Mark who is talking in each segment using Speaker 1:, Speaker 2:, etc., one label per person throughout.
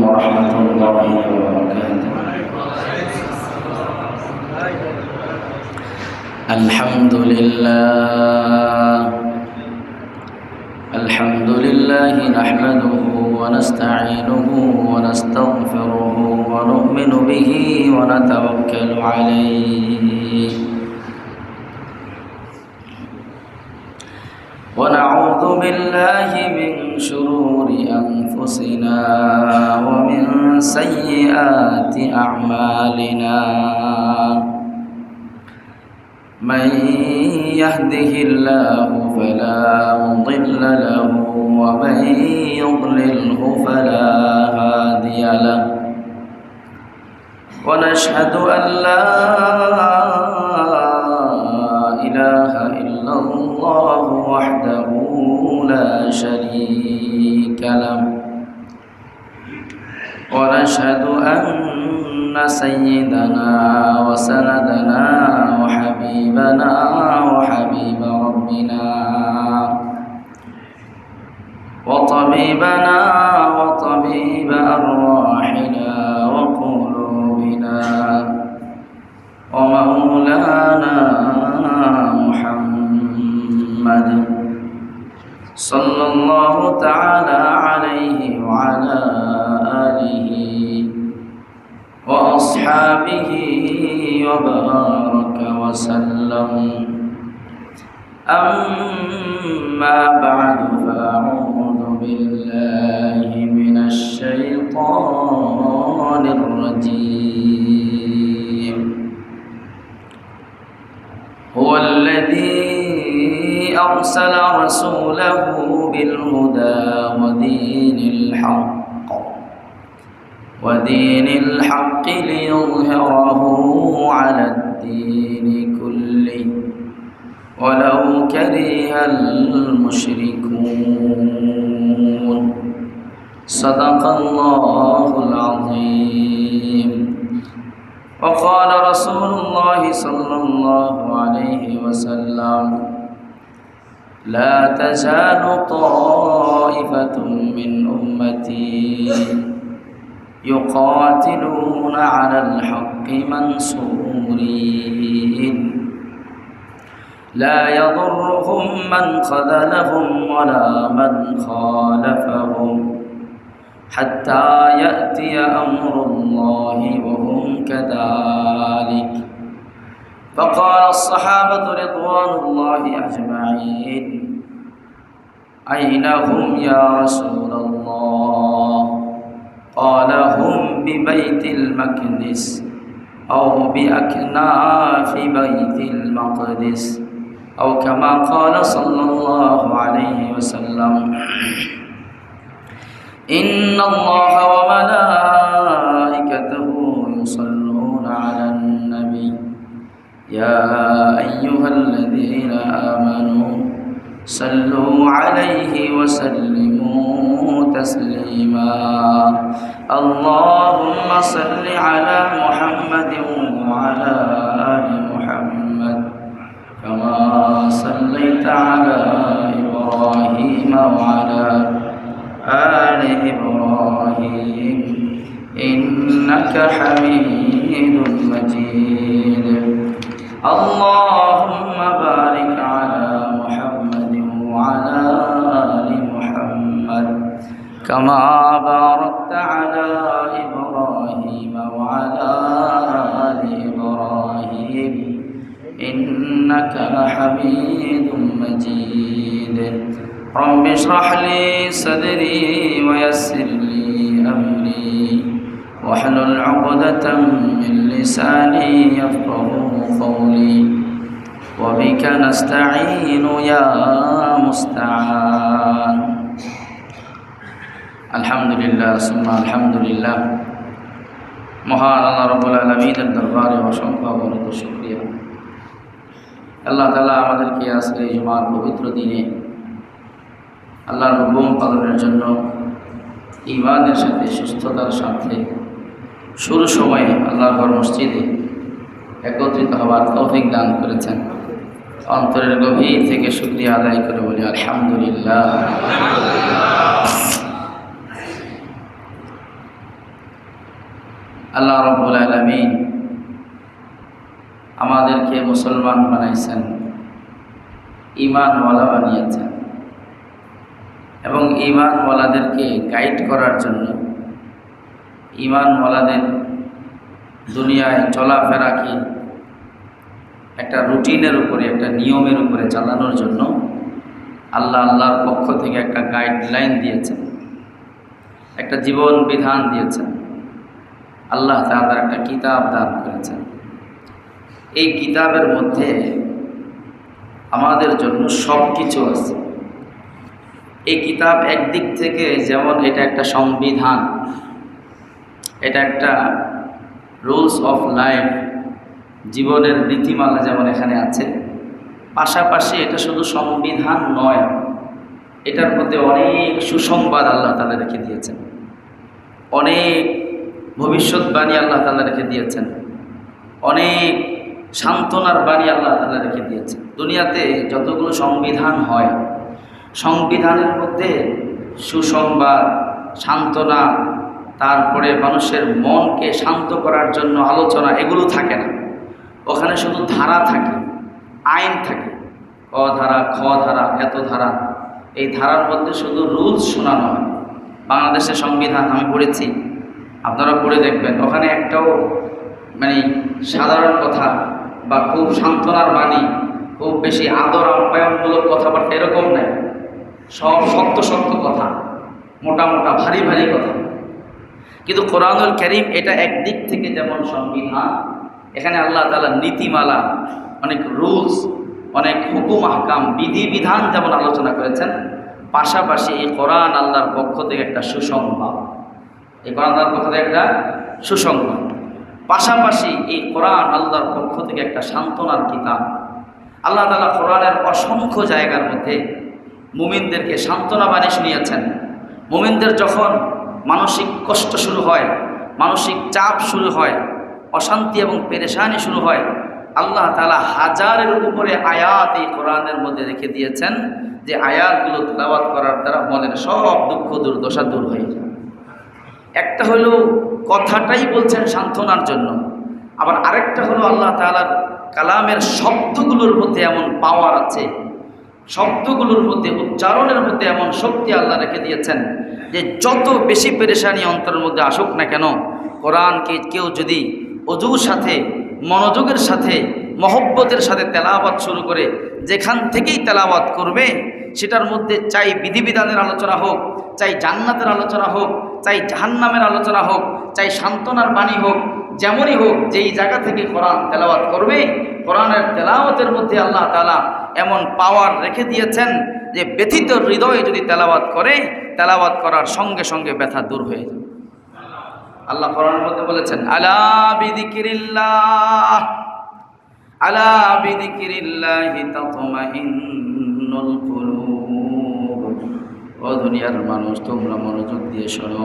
Speaker 1: ورحمة الله وبركاته. الحمد لله نحمده ونستعينه ونستغفره ونؤمن به ونتوكل عليه ونعوذ بالله من شرور أنفسنا ومن سيئات أعمالنا من يهده الله فلا مضل له ومن يضلله فلا هادي له ونشهد أن لا إله إلا الله وحده لا شريك له ونشهد أن سيدنا وسندنا وحبيبنا وحبيب ربنا وطبيبنا وطبيب أرواحنا وقلوبنا ومولانا محمد صلى الله تعالى عليه وعلى آله وأصحابه وبارك وسلم. أما بعد فأعوذ بالله من الشيطان الرجيم. هو الذي أرسل رسوله بالهدى ودين الحق ليظهره على الدين كله ولو كره المشركون. صدق الله العظيم. وقال رسول الله صلى الله عليه وسلم: لا تزال طائفة من أمتي يقاتلون على الحق منصورين لا يضرهم من خذلهم ولا من خالفهم حتى يأتي أمر الله وهم كذلك. فقال الصحابة رضوان الله أجمعين: أين هم يا رسول الله؟ قال: هم ببيت المقدس أو بأكناف بيت المقدس أو كما قال صلى الله عليه وسلم. إن الله وملائكته يصلون على النبي يا أيها الذين آمنوا صلوا عليه وسلموا تسليما. اللهم صل على محمد وعلى آل محمد كما صليت على إبراهيم وعلى آل إبراهيم إنك حميد مجيد. اللهم بارك على محمد وعلى آل محمد كما باركت على إبراهيم وعلى آل إبراهيم إنك حميد مجيد. رب اشرح لي صدري ويسر لي أمري واحلل عقدة من لساني يفقهوا قولي وبك نستعين يا مستعان. আলহামদুলিল্লাহ সুম্মা আলহামদুলিল্লাহ। মহান আল্লাহ রাব্বুল আলামিনের দরবারে অসংখ্য অগণিত শুকরিয়া। আল্লাহ তাআলা আমাদেরকে আজকে এই জুমার পবিত্র দিনে আল্লাহর হুকুম পালনের জন্য ঈমানের সাথে সুস্থতার সাথে শুরু সময়ে আল্লাহর ঘর মসজিদে একত্রিত হওয়ার তৌফিক দান করেছেন। অন্তরের গভীর থেকে শুকরিয়া আদায় করে বলি আলহামদুলিল্লাহ। আল্লাহ রাব্বুল আলামিন আমাদেরকে মুসলমান বানাইছেন, ঈমানওয়ালা বানিয়েছেন এবং ঈমানওয়ালাদেরকে গাইড করার জন্য, ঈমানওয়ালাদের দুনিয়ায় চলাফেরাকে একটা রুটিনের উপরে, একটা নিয়মের উপরে চালানোর জন্য আল্লাহর পক্ষ থেকে একটা গাইডলাইন দিয়েছেন, একটা জীবন বিধান দিয়েছেন। আল্লাহ তাআলা একটা কিতাব দান করেছেন। এই কিতাবের মধ্যে আমাদের জন্য সব কিছু আছে। এই কিতাব একদিক থেকে যেমন এটা একটা সংবিধান, এটা একটা রুলস অফ লাইফ, জীবনের নীতিমালা যেমন এখানে আছে, পাশাপাশি এটা শুধু সংবিধান নয়, এটার মধ্যে অনেক সুসংবাদ আল্লাহ তাআলা রেখে দিয়েছেন, অনেক ভবিষ্যৎবাণী আল্লাহ তাআলা রেখে দিয়েছেন, অনেক সান্ত্বনার বাণী আল্লাহ তাআলা রেখে দিয়েছেন। দুনিয়াতে যতগুলো সংবিধান হয়, সংবিধানের মধ্যে সুসংবাদ, সান্ত্বনা, তারপরে মানুষের মনকে শান্ত করার জন্য আলোচনা, এগুলো থাকে না। ওখানে শুধু ধারা থাকে, আইন থাকে, ক ধারা, খ ধারা, এত ধারা। এই ধারার মধ্যে শুধু রুলস শোনানো হয়। বাংলাদেশের সংবিধান আমি পড়েছি, আপনারা পড়ে দেখবেন, ওখানে একটাও সাধারণ কথা বা খুব সান্ত্বনার বাণী, খুব বেশি আদর আপ্যায়নমূলক কথাবার্তা এরকম নেই। সব শক্ত শক্ত কথা, মোটা মোটা ভারী ভারী কথা। কিন্তু কোরআনুল কারীম এটা একদিক থেকে যেমন সংবিধান, এখানে আল্লাহ তাআলা নীতিমালা, অনেক রুলস, অনেক হুকুম আহকাম, বিধিবিধান যেমন আলোচনা করেছেন, পাশাপাশি এই কোরআন আল্লাহর পক্ষ থেকে একটা সুসংবাদ, এই কোরআন আল্লাহর পক্ষ থেকে একটা সুসংবাদ, পাশাপাশি এই কোরআন আল্লাহর পক্ষ থেকে একটা সান্ত্বনার কিতাব। আল্লাহ তাআলা কোরআনের অসংখ্য জায়গার মধ্যে মুমিনদেরকে সান্ত্বনা বাণী শুনিয়েছেন। মুমিনদের যখন মানসিক কষ্ট শুরু হয়, মানসিক চাপ শুরু হয়, অশান্তি এবং পেরেশানি শুরু হয়, আল্লাহ তাআলা হাজারের উপরে আয়াত এই কোরআনের মধ্যে রেখে দিয়েছেন, যে আয়াতগুলো তেলাওয়াত করার দ্বারা মনের সব দুঃখ দুর্দশা দূর হয়ে যায়। একটা হলো কথাটাই বলছেন সান্ত্বনার জন্য, আবার আরেকটা হলো আল্লাহ তাআলার কালামের শব্দগুলোর মধ্যে এমন পাওয়ার আছে, শব্দগুলোর মধ্যে, উচ্চারণের মধ্যে এমন শক্তি আল্লাহ রেখে দিয়েছেন যে যত বেশি পেরেশানি অন্তরের মধ্যে আসুক না কেন, কোরআনকে কেউ যদি অজুর সাথে, মনোযোগের সাথে, মহব্বতের সাথে তেলাওয়াত শুরু করে, যেখান থেকেই তেলাওয়াত করবে, সেটার মধ্যে চাই বিধিবিধানের আলোচনা হোক, চাই জান্নাতের আলোচনা হোক, চাই জাহান্নামের আলোচনা হোক, চাই সান্ত্বনার বাণী হোক, যেমনই হোক, যেই জায়গা থেকে কোরআন তেলাওয়াত করবে, কোরআনের তেলাওয়াতের মধ্যে আল্লাহ তাআলা এমন পাওয়ার রেখে দিয়েছেন যে ব্যথিত হৃদয়ে যদি তেলাওয়াত করে, তেলাওয়াত করার সঙ্গে সঙ্গে ব্যথা দূর হয়ে যাবে। আল্লাহ কোরআনের মধ্যে বলেছেন, আলা বিযিকরিল্লাহ, আলা বিযিকরিল্লাহি তাতমাইন্নুল কুলুব। ও দুনিয়ার মানুষ, তোমরা মনোযোগ দিয়ে শোনো,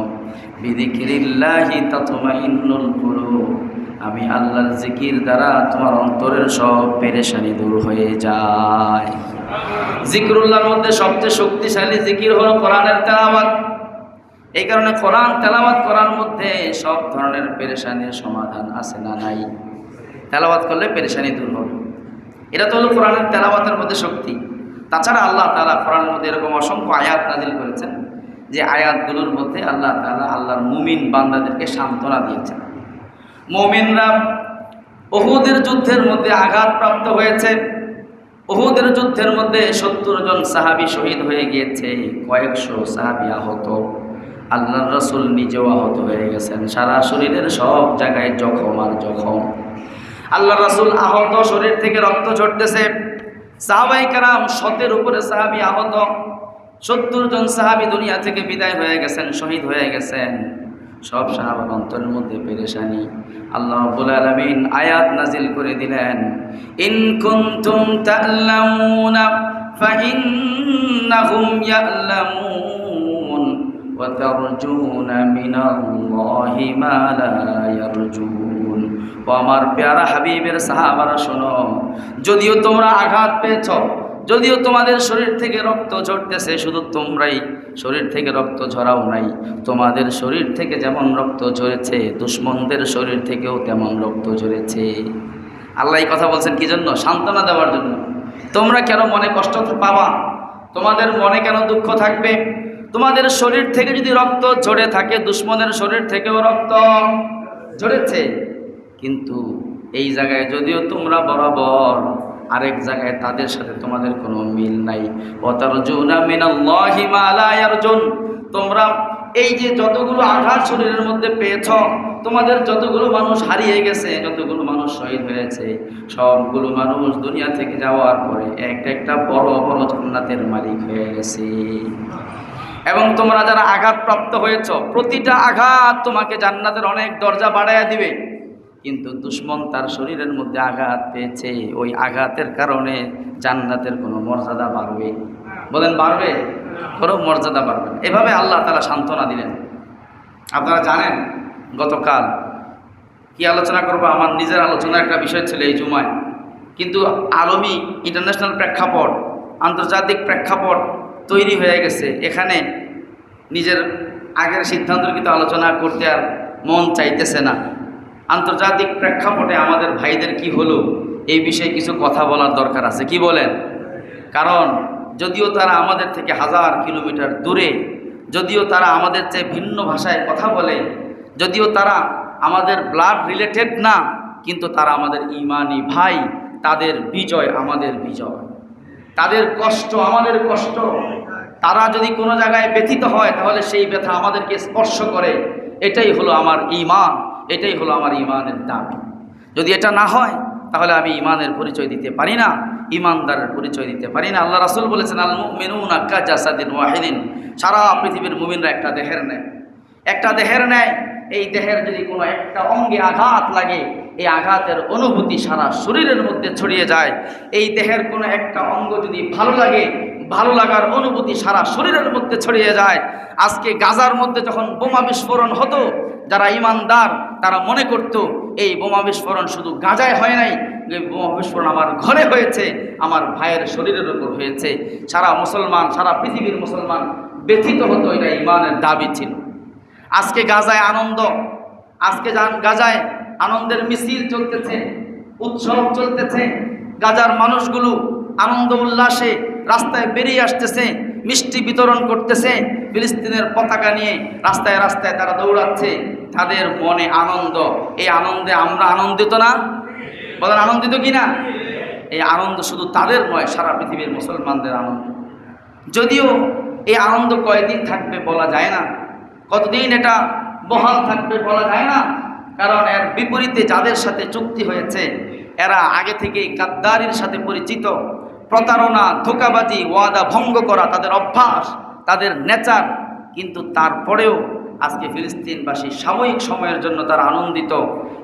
Speaker 1: বিযিকরিল্লাহি তাতমাইন্নুল কুলুব, আমি আল্লাহর জিকির দ্বারা তোমার অন্তরের সব পেরেশানি দূর হয়ে যায়। জিকরুল্লাহর মধ্যে সবচেয়ে শক্তিশালী জিকির হলো কোরআনের তেলাওয়াত। এই কারণে কোরআন তেলাওয়াত করার মধ্যে সব ধরনের পেরেশানির সমাধান আছে না নাই? তেলাওয়াত করলে পেরেশানি দূর হবে, এটা তো হলো কোরআনের তেলাওয়াতের মধ্যে শক্তি। তাছাড়া আল্লাহ তাআলা কোরআনের মধ্যে এরকম অসংখ্য আয়াত নাজিল করেছেন, যে আয়াতগুলোর মধ্যে আল্লাহ তাআলা আল্লাহর মুমিন বান্দাদেরকে সান্ত্বনা দিয়েছেন। মুমিনরা উহুদের যুদ্ধের মধ্যে আঘাতপ্রাপ্ত হয়েছে। উহুদের যুদ্ধের মধ্যে 70 জন সাহাবী শহীদ হয়ে গিয়েছে, কয়েকশো সাহাবী আহত। আল্লাহর রাসূল নিজেও আহত হয়ে গেছেন, সারা শরীরের সব জায়গায় জখম আর জখম। আল্লাহর রাসূল আহত, শরীর থেকে রক্ত ঝরতেছে। সাহাবায়ে কেরাম 100-এর উপরে সাহাবী আহত, 70 জন সাহাবী দুনিয়া থেকে বিদায় হয়ে গেছেন, শহীদ হয়ে গেছেন। সব সাহাবার অন্তরের মধ্যে পেরেশানি। আল্লাহ রাব্বুল আলামিন আয়াত নাজিল করে দিলেন, ইন কুনতুম তা'লামুনা ফাইন্নাহুম ইয়া'লামুন ওয়া তারজুনা মিনাল্লাহি মা লা ইয়ারজুন। ও আমার প্যারা হাবিবের সাহাবারা শোনো, যদিও তোমরা আঘাত পেয়েছ, যদিও তোমাদের শরীর থেকে রক্ত ঝরতেছে, শুধু তোমরাই শরীর থেকে রক্ত ঝরাও নাই। তোমাদের শরীর থেকে যেমন রক্ত ঝরেছে, দুশমনদের শরীর থেকেও তেমন রক্ত ঝরেছে। আল্লাহ এই কথা বলছেন কি জন্য? সান্ত্বনা দেওয়ার জন্য। তোমরা কেন মনে কষ্ট পাবা? তোমাদের মনে কেন দুঃখ থাকবে? তোমাদের শরীর থেকে যদি রক্ত ঝরে থাকে, দুশমনের শরীর থেকেও রক্ত ঝরেছে। কিন্তু এই জায়গায় যদিও তোমরা বরাবর, আরেক জায়গায় তাদের সাথে তোমাদের কোনো মিল নাই। ওয়াতারজুনা মিনাল্লাহি মা লা ইয়ারজুন। তোমরা এই যে যতগুলো আঘাত শরীরের মধ্যে পেয়েছ, তোমাদের যতগুলো মানুষ হারিয়ে গেছে, যতগুলো মানুষ শহীদ হয়েছে, সবগুলো মানুষ দুনিয়া থেকে যাওয়ার পরে একটা বড় বড় জান্নাতের মালিক হয়ে গেছে। এবং তোমরা যারা আঘাতপ্রাপ্ত হয়েছ, প্রতিটা আঘাত তোমাকে জান্নাতের অনেক দরজা বাড়াইয়া দিবে। কিন্তু দুশমন তার শরীরের মধ্যে আঘাত পেয়েছে, ওই আঘাতের কারণে জান্নাতের কোনো মর্যাদা বাড়বে? বলেন বাড়বে? কোনো মর্যাদা বাড়বে না। এভাবে আল্লাহ তাআলা সান্ত্বনা দিলেন। আপনারা জানেন গতকাল কি আলোচনা করব? আমার নিজের আলোচনার একটা বিষয় ছিল এই জুমায়, কিন্তু আলমী ইন্টারন্যাশনাল প্রেক্ষাপট, আন্তর্জাতিক প্রেক্ষাপট তৈরি হয়ে গেছে। এখানে নিজের আগের সিদ্ধান্তকৃত আলোচনা করতে আর মন চাইতেছে না। আন্তর্জাতিক প্রেক্ষাপটে আমাদের ভাইদের কি হলো, এই বিষয়ে কিছু কথা বলার দরকার আছে। কি বলেন? কারণ যদিও তারা আমাদের থেকে 1000 কিলোমিটার দূরে, যদিও তারা আমাদের চেয়ে ভিন্ন ভাষায় কথা বলে, যদিও তারা আমাদের ব্লাড রিলেটেড না, কিন্তু তারা আমাদের ইমানি ভাই। তাদের বিজয় আমাদের বিজয়, তাদের কষ্ট আমাদের কষ্ট। তারা যদি কোনো জায়গায় ব্যথিত হয়, তাহলে সেই ব্যথা আমাদেরকে স্পর্শ করে। এটাই হলো আমার ঈমান, এটাই হলো আমার ঈমানের দাবি। যদি এটা না হয়, তাহলে আমি ঈমানের পরিচয় দিতে পারি না, ঈমানদারের পরিচয় দিতে পারি না। আল্লাহ রাসূল বলেছেন, আল মুমিনুনা কাজাসাদিন ওয়াহিদিন। সারা পৃথিবীর মুমিনরা একটা দেহের ন্যায়, একটা দেহের ন্যায়। এই দেহের যদি কোনো একটা অঙ্গে আঘাত লাগে, এই আঘাতের অনুভূতি সারা শরীরের মধ্যে ছড়িয়ে যায়। এই দেহের কোনো একটা অঙ্গ যদি ভালো লাগে, ভালো লাগার অনুভূতি সারা শরীরের মধ্যে ছড়িয়ে যায়। আজকে গাজার মধ্যে যখন বোমা বিস্ফোরণ হতো, যারা ঈমানদার তারা মনে করত এই বোমা বিস্ফোরণ শুধু গাজায় হয় নাই, এই বোমা বিস্ফোরণ আমার ঘরে হয়েছে, আমার ভাইয়ের শরীরের উপর হয়েছে। সারা মুসলমান, সারা পৃথিবীর মুসলমান ব্যথিত হতো। এটা ঈমানের দাবি ছিল। আজকে গাজায় আনন্দ, আজকে গাজায় আনন্দের মিছিল চলতেছে, উৎসব চলতেছে। গাজার মানুষগুলো আনন্দ উল্লাসে রাস্তায় বেরিয়ে আসতেছে, মিষ্টি বিতরণ করতেছে, ফিলিস্তিনের পতাকা নিয়ে রাস্তায় রাস্তায় তারা দৌড়াচ্ছে। তাদের মনে আনন্দ। এই আনন্দে আমরা আনন্দিত না? বলেন আনন্দিত কি না? এই আনন্দ শুধু তাদের নয়, সারা পৃথিবীর মুসলমানদের আনন্দ। যদিও এই আনন্দ কয়দিন থাকবে বলা যায় না, কতদিন এটা বহাল থাকবে বলা যায় না। কারণ এর বিপরীতে যাদের সাথে চুক্তি হয়েছে, এরা আগে থেকেই গাদ্দারির সাথে পরিচিত। প্রতারণা, ধোঁকাবাজি, ওয়াদা ভঙ্গ করা তাদের অভ্যাস, তাদের নেচার। কিন্তু তারপরেও আজকে ফিলিস্তিনবাসী সাময়িক সময়ের জন্য তারা আনন্দিত।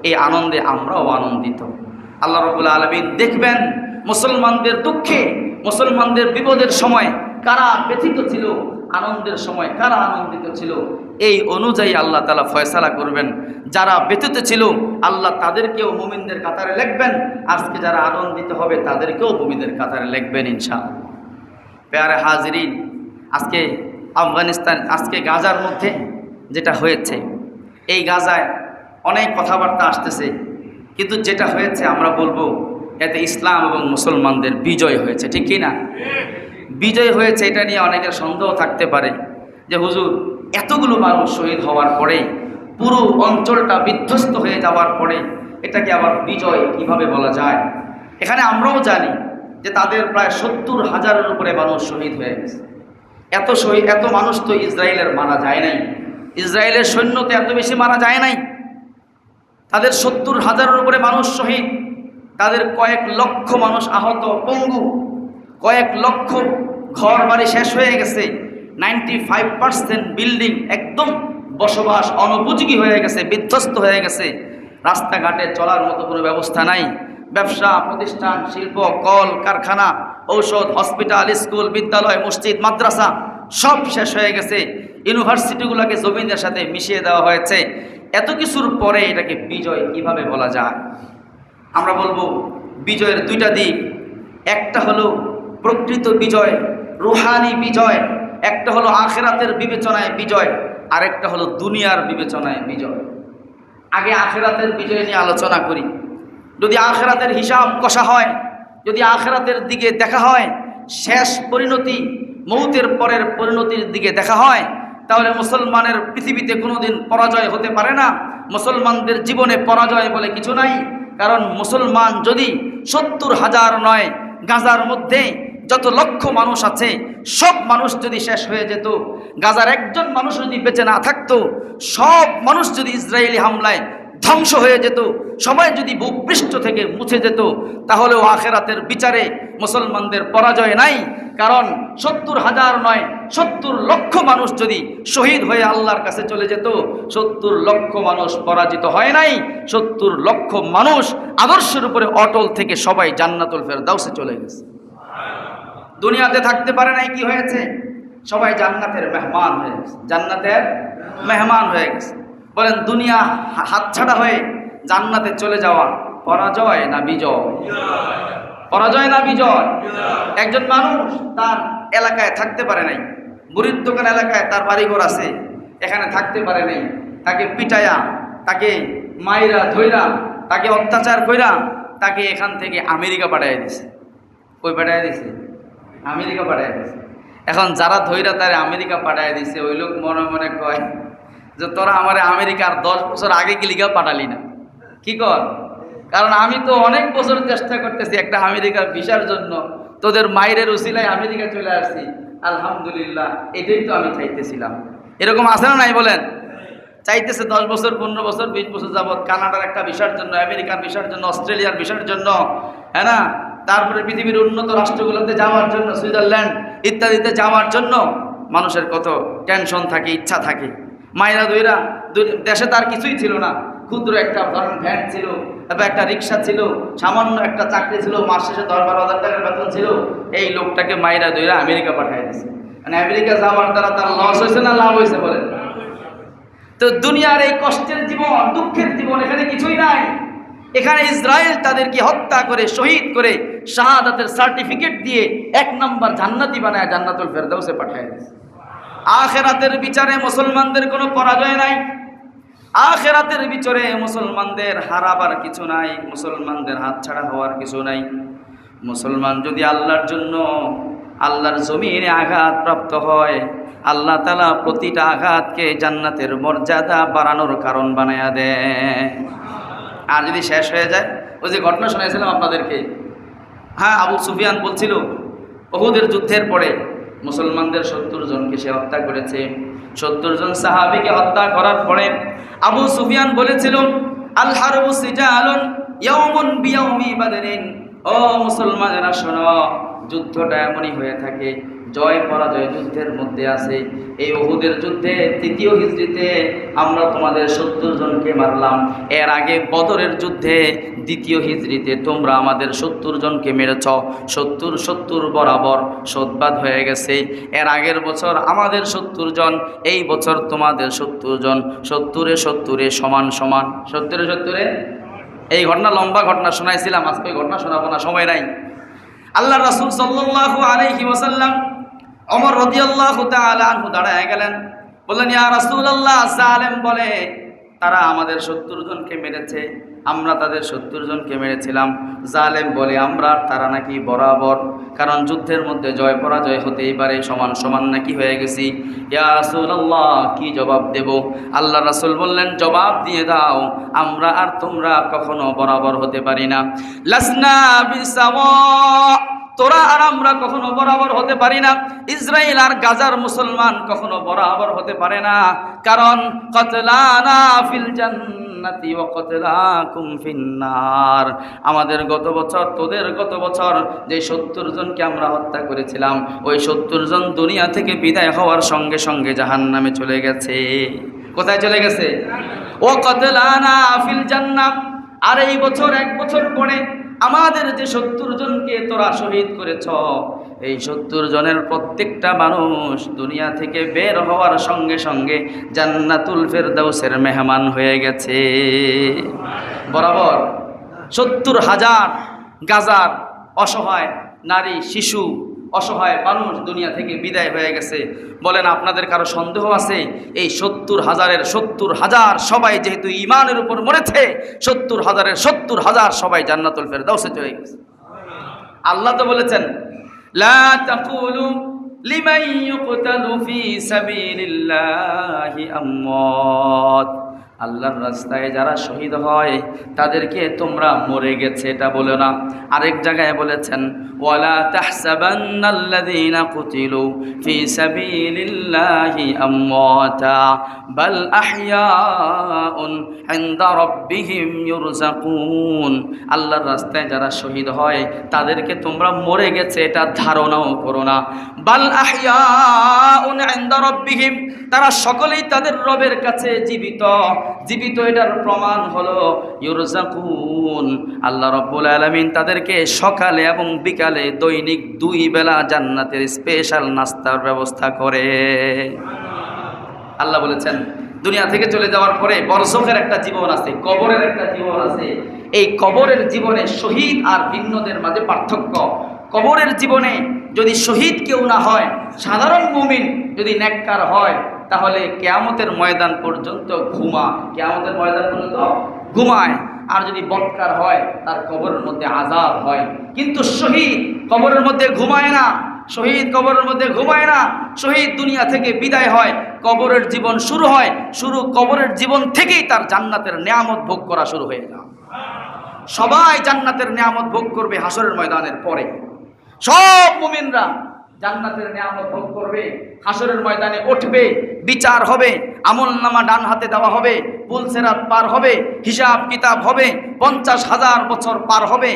Speaker 1: এই আনন্দে আমরাও আনন্দিত। আল্লাহ রাব্বুল আলামিন দেখবেন মুসলমানদের দুঃখে, মুসলমানদের বিপদের সময় কারা ব্যথিত ছিল, আনন্দের সময় কারা আনন্দিত ছিল, এই অনুযায়ী আল্লাহ তাআলা ফয়সালা করবেন। যারা ব্যথিত ছিল আল্লাহ তাদেরকেও মুমিনদের কাতারে লিখবেন, আজকে যারা আনন্দিত হবে তাদেরকেও মুমিনদের কাতারে লিখবেন ইনশাআল্লাহ। প্যারে হাজিরিন, আজকে আফগানিস্তান, আজকে গাজার মধ্যে যেটা হয়েছে, এই গাজায় অনেক কথাবার্তা আসতেছে, কিন্তু যেটা হয়েছে আমরা বলবো এতে ইসলাম এবং মুসলমানদের বিজয় হয়েছে। ঠিক কি না? বিজয় হয়েছে। এটা নিয়ে অনেকের সন্দেহ থাকতে পারে যে হুজুর, এতগুলো মানুষ শহীদ হওয়ার পরে, পুরো অঞ্চলটা বিধ্বস্ত হয়ে যাওয়ার পরে এটাকে আবার বিজয় কিভাবে বলা যায়? এখানে আমরাও জানি যে তাদের প্রায় 70,000-এর উপরে মানুষ শহীদ হয়ে গেছে। এত মানুষ তো ইসরায়েলের মারা যায় নাই, ইসরায়েলের সৈন্যতে এত বেশি মারা যায় নাই। তাদের 70,000-এর উপরে মানুষ শহীদ, তাদের কয়েক লক্ষ মানুষ আহত, পঙ্গু, কয়েক লক্ষ ঘর বাড়ি শেষ হয়ে গেছে। 95% বিল্ডিং একদম বসবাস অনুপযোগী হয়ে গেছে, বিধ্বস্ত হয়ে গেছে। রাস্তাঘাটে চলার মতো কোনো ব্যবস্থা নাই। ব্যবসা প্রতিষ্ঠান, শিল্প, কল কারখানা, ঔষধ, হসপিটাল, স্কুল, বিদ্যালয়, মসজিদ, মাদ্রাসা সব শেষ হয়ে গেছে। ইউনিভার্সিটিগুলোকে জমিনের সাথে মিশিয়ে দেওয়া হয়েছে। এত কিছুর পরে এটাকে বিজয় কিভাবে বলা যায়? আমরা বলবো বিজয়ের দুইটা দিক। একটা হলো প্রকৃত বিজয়, রুহানি বিজয়, একটা হলো আখিরাতের বিবেচনায় বিজয়, আরেকটা হলো দুনিয়ার বিবেচনায় বিজয়। আগে আখিরাতের বিজয় নিয়ে আলোচনা করি। যদি আখিরাতের হিসাব কষা হয়, যদি আখিরাতের দিকে দেখা হয়, শেষ পরিণতি মৌতের পরের পরিণতির দিকে দেখা হয়, তাহলে মুসলমানের পৃথিবীতে কোনোদিন পরাজয় হতে পারে না। মুসলমানদের জীবনে পরাজয় বলে কিছু নাই। কারণ মুসলমান যদি 70,000 নয়, গাজার মধ্যে যত লক্ষ মানুষ আছে সব মানুষ যদি শেষ হয়ে যেত, গাজার একজন মানুষ যদি বেঁচে না থাকতো, সব মানুষ যদি ইসরায়েলি হামলায় ধ্বংস হয়ে যেত, সবাই যদি ভূপৃষ্ঠ থেকে মুছে যেত, তাহলেও আখিরাতের বিচারে মুসলমানদের পরাজয় নাই। কারণ 70,000 নয়, 70 লক্ষ মানুষ যদি শহীদ হয়ে আল্লাহর কাছে চলে যেত, 70 লক্ষ মানুষ পরাজিত হয় নাই। 70 লক্ষ মানুষ আদর্শের উপরে অটল থেকে সবাই জান্নাতুল ফেরদাউসে চলে গেছে। দুনিয়াতে থাকতে পারে নাই, কি হয়েছে? সবাই জান্নাতের মেহমান হয়ে গেছে, জান্নাতের মেহমান হয়ে গেছে। বলেন, দুনিয়া হাতছাড়া হয়ে জান্নাতে চলে যাওয়া পরাজয় না বিজয়? পরাজয় না বিজয়? একজন মানুষ তার এলাকায় থাকতে পারে নাই, বুড়ির দোকান এলাকায় তার বাড়িঘর আছে, এখানে থাকতে পারে নাই, তাকে পিটায়া, তাকে মাইরা ধইরা, তাকে অত্যাচার কইরা তাকে এখান থেকে আমেরিকা পাঠাইয়া দিছে। কই পাঠাইয়া দিছে? আমেরিকা পাঠাইয়া দিছে। এখন যারা ধইরা তারে আমেরিকা পাঠাইয়া দিছে, ওই লোক মনে মনে কয় যে তোরা আমার আমেরিকার 10 বছর আগে কি লিগা পাঠালি না? কি কর? কারণ আমি তো অনেক বছর চেষ্টা করতেছি একটা আমেরিকার ভিসার জন্য, তোদের মায়ের উসিলায় আমেরিকা চলে আসছি, আলহামদুলিল্লাহ, এটাই তো আমি চাইতেছিলাম। এরকম আছে না নাই বলেন? চাইতেছে 10 বছর, 15 বছর, 20 বছর যাবৎ কানাডার একটা ভিসার জন্য, আমেরিকার ভিসার জন্য, অস্ট্রেলিয়ার ভিসার জন্য, হ্যাঁ না? তারপরে পৃথিবীর উন্নত রাষ্ট্রগুলোতে যাওয়ার জন্য, সুইজারল্যান্ড ইত্যাদিতে যাওয়ার জন্য মানুষের কত টেনশন থাকে, ইচ্ছা থাকে। মায়েরা দইরা দেশে তার কিছুই ছিল না, ক্ষুদ্র একটা ধরেন ভ্যান ছিল, তারপর একটা রিক্সা ছিল, সামান্য একটা চাকরি ছিল, মাস শেষে 10-12 হাজার টাকার বেতন ছিল। এই লোকটাকে মায়েরা দইরা আমেরিকা পাঠিয়ে দিয়েছে। মানে আমেরিকা যাওয়ার দ্বারা তার লস হয়েছে না লাভ হয়েছে বলেন? তো দুনিয়ার এই কষ্টের জীবন, দুঃখের জীবন, এখানে কিছুই নাই। এখানে ইসরায়েল তাদেরকে হত্যা করে, শহীদ করে, শাহাদাতের সার্টিফিকেট দিয়ে 1 নম্বর জান্নাতি বানায় জান্নাতুল ফেরদাউসে পাঠিয়ে দিয়েছে। আখিরাতের বিচারে মুসলমানদের কোনো পরাজয় নাই। আখিরাতের বিচারে মুসলমানদের হারাবার কিছু নাই, মুসলমানদের হাতছাড়া হওয়ার কিছু নাই। মুসলমান যদি আল্লাহর জন্য আল্লাহর জমিনে আঘাত প্রাপ্ত হয়, আল্লাহ তাআলা প্রতিটা আঘাতকে জান্নাতের মর্যাদা বাড়ানোর কারণ বানায়া দেয়। আর যদি শেষ হয়ে যায়, ওই যে ঘটনা শোনাইছিলাম আপনাদেরকে, হ্যাঁ, আবু সুফিয়ান বলছিল উহুদের যুদ্ধের পরে মুসলমানদের 70 জনকে সে হত্যা করেছে। 70 জন সাহাবীকে হত্যা করার পরে আবু সুফিয়ান বলেছিল, আল হারবু সিজালুন ইয়াউমুন বিয়াউমি বাদরিন। ও মুসলমানেরা শোনো, যুদ্ধটা এমনই হয়ে থাকে, জয় পরাজয় যুদ্ধের মধ্যে আছে। এই উহুদের যুদ্ধে 3য় হিজরিতে আমরা তোমাদের 70 জনকে মারলাম। এর আগে বদরের যুদ্ধে 2য় হিজরিতে তোমরা আমাদের 70 জনকে মেরেছ। 70 বরাবর শোধবাদ হয়ে গেছে। এর আগের বছর আমাদের 70 জন, এই বছর তোমাদের 70 জন। 70-70 সমান সমান, 70-70। এই ঘটনা লম্বা ঘটনা শোনাইছিলাম, আজকে ওই ঘটনা শোনাবো না, সময় নাই। আল্লাহ রাসূল সাল্লাল্লাহু আলাইহি ওয়াসাল্লাম ওমর রাদিয়াল্লাহু তাআলা আনহু দাঁড়ায় গেলেন, বললেন, ইয়া রাসূলুল্লাহ, জালেম বলে তারা আমাদের 70 জনকে মেরেছে, আমরা তাদের 70 জনকে মেরেছিলাম। জালেম বলে আমরা আর তারা নাকি বরাবর, কারণ যুদ্ধের মধ্যে জয় পরাজয় হতেই পারে, সমান সমান নাকি হয়ে গেছি। ইয়া রাসূলুল্লাহ, কি জবাব দেব? আল্লাহ রাসূল বললেন, জবাব দিয়ে দাও, আমরা আর তোমরা কখনো বরাবর হতে পারি না। লাসনা বিসাওয়া, তোরা আর আমরা কখনো বরাবর হতে পারি না। ইসরায়েল আর গাজার মুসলমান কখনো বরাবর হতে পারে না, কারণ কতলানা ফিল জান্নাতি ওয়া কতলাকুম ফিন্নার। আমাদের গত বছর, তোদের গত বছর যে 70 জনকে আমরা হত্যা করেছিলাম, ওই 70 জন দুনিয়া থেকে বিদায় হওয়ার সঙ্গে সঙ্গে জাহান্নামে চলে গেছে। কোথায় চলে গেছে? ওয়া কতলানা ফিল জান্নাত। আর এই বছর, 1 বছর পরে আমাদের যে 70 জনকে তোরা শহীদ করেছ, এই 70 জনের প্রত্যেকটা মানুষ দুনিয়া থেকে বের হওয়ার সঙ্গে সঙ্গে জান্নাতুল ফেরদাউসের মেহমান হয়ে গেছে। বরাবর 70,000 গাজার অসহায় নারী, শিশু, অসহায় মানুষ দুনিয়া থেকে বিদায় হয়ে গেছে। বলেন আপনাদের কারো সন্দেহ আছে এই 70,000-এর 70,000 সবাই যেহেতু ঈমানের উপর মরেছে, 70,000-এর 70,000 সবাই জান্নাতুল ফেরদাউসে চলে গেছে। আল্লাহ তো বলেছেন লা তাকুলু লিমান ইউকতালু ফি সাবিলিল্লাহি আমওয়াত, আল্লাহর রাস্তায় যারা শহীদ হয় তাদেরকে তোমরা মরে গেছে এটা বলো না। আরেক জায়গায় বলেছেন ওয়ালা তাহসাবান্নাল্লাযীনা কুতিলু ফি সাবিলিল্লাহি আমওয়াতা বাল আহইয়াউন ইনদা রাব্বিহিম ইউরযাকুন, আল্লাহর রাস্তায় যারা শহীদ হয় তাদেরকে তোমরা মরে গেছে এটা ধারণাও করো না। বাল আহইয়াউন ইনদা রাব্বিহিম, তারা সকলেই তাদের রবের কাছে জীবিত। জীবিত এটার প্রমাণ হলো ইউরযাকুন, আল্লাহ রাব্বুল আলামিন তাদেরকে সকালে এবং বিকালে দৈনিক 2 বেলা জান্নাতের স্পেশাল নাস্তার ব্যবস্থা করে। আল্লাহ বলেছেন দুনিয়া থেকে চলে যাওয়ার পরে বরজখের একটা জীবন আছে, কবরের একটা জীবন আছে। এই কবরের জীবনে শহীদ আর ভিন্নদের মাঝে পার্থক্য। কবরের জীবনে যদি শহীদ কেউ না হয়, সাধারণ মুমিন যদি নেককার হয়, তাহলে কিয়ামতের ময়দান পর্যন্ত কিয়ামতের ময়দান পর্যন্ত ঘুমায়। আর যদি বদকার হয় তার কবরের মধ্যে আযাব হয়। কিন্তু শহীদ কবরের মধ্যে ঘুমায় না, শহীদ কবরের মধ্যে ঘুমায় না। শহীদ দুনিয়া থেকে বিদায় হয়, কবরের জীবন শুরু হয়। কবরের জীবন থেকেই তার জান্নাতের নিয়ামত ভোগ করা শুরু হয়ে যায়। সবাই জান্নাতের নিয়ামত ভোগ করবে হাসরের ময়দানের পরে। সব মুমিনরা জান্নাতের নিয়ামত ভোগ করবে, হাসরের ময়দানে উঠবে, বিচার হবে, আমলনামা ডান হাতে দেওয়া হবে, পুলসেরাত পার হবে, হিসাব কিতাব হবে, 50,000 বছর পার হবে,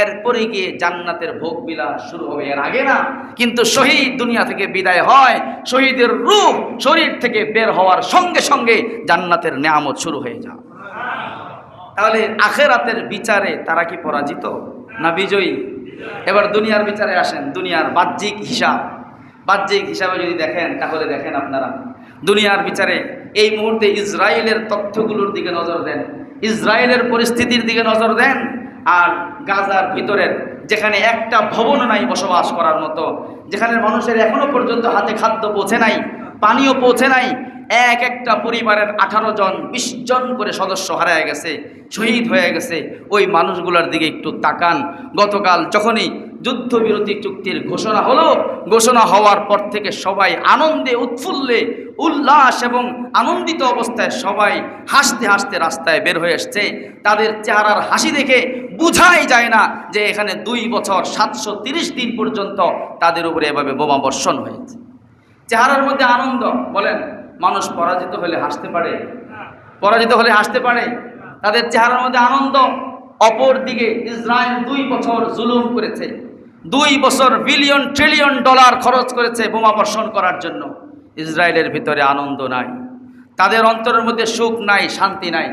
Speaker 1: এরপরে গিয়ে জান্নাতের ভোগ বিলাস শুরু হবে, এর আগে না। কিন্তু শহীদ দুনিয়া থেকে বিদায় হয়, শহীদের রূহ শরীর থেকে বের হওয়ার সঙ্গে সঙ্গে জান্নাতের নিয়ামত শুরু হয়ে যায়। তাহলে আখিরাতের বিচারে তারা কি পরাজিত না বিজয়ী? এবার দুনিয়ার বিচারে আসেন। দুনিয়ার বাহ্যিক হিসাবে যদি দেখেন, তাহলে দেখেন আপনারা দুনিয়ার বিচারে এই মুহূর্তে ইসরায়েলের তথ্যগুলোর দিকে নজর দেন, ইসরায়েলের পরিস্থিতির দিকে নজর দেন, আর গাজার ভিতরের যেখানে একটা ভবন নাই বসবাস করার মতো, যেখানে মানুষের এখনো পর্যন্ত হাতে খাদ্য পৌঁছে নাই, পানীয় পৌঁছে নাই, একটা পরিবারের 18 জন 20 জন করে সদস্য হারায় গেছে, শহীদ হয়ে গেছে। ওই মানুষগুলোর দিকে একটু তাকান। গতকাল যখনই যুদ্ধবিরতি চুক্তির ঘোষণা হওয়ার পর থেকে সবাই আনন্দে উৎফুল্লে উল্লাস এবং আনন্দিত অবস্থায় সবাই হাসতে হাসতে রাস্তায় বের হয়ে এসছে। তাদের চেহারার হাসি দেখে বোঝাই যায় না যে এখানে 2 বছর 730 দিন পর্যন্ত তাদের উপরে এভাবে বোমা বর্ষণ হয়েছে। চেহারার মধ্যে আনন্দ। বলেন মানুষ পরাজিত হলে হাসতে পারে? পরাজিত হলে হাসতে পারে? তাদের চেহারার মধ্যে আনন্দ। অপর দিকে ইসরায়েল 2 বছর জুলুম করেছে, 2 বছর বিলিয়ন ট্রিলিয়ন ডলার খরচ করেছে বোমা বর্ষণ করার জন্য। ইসরায়েলের ভিতরে আনন্দ নাই, তাদের অন্তরের মধ্যে সুখ নাই, শান্তি নাই।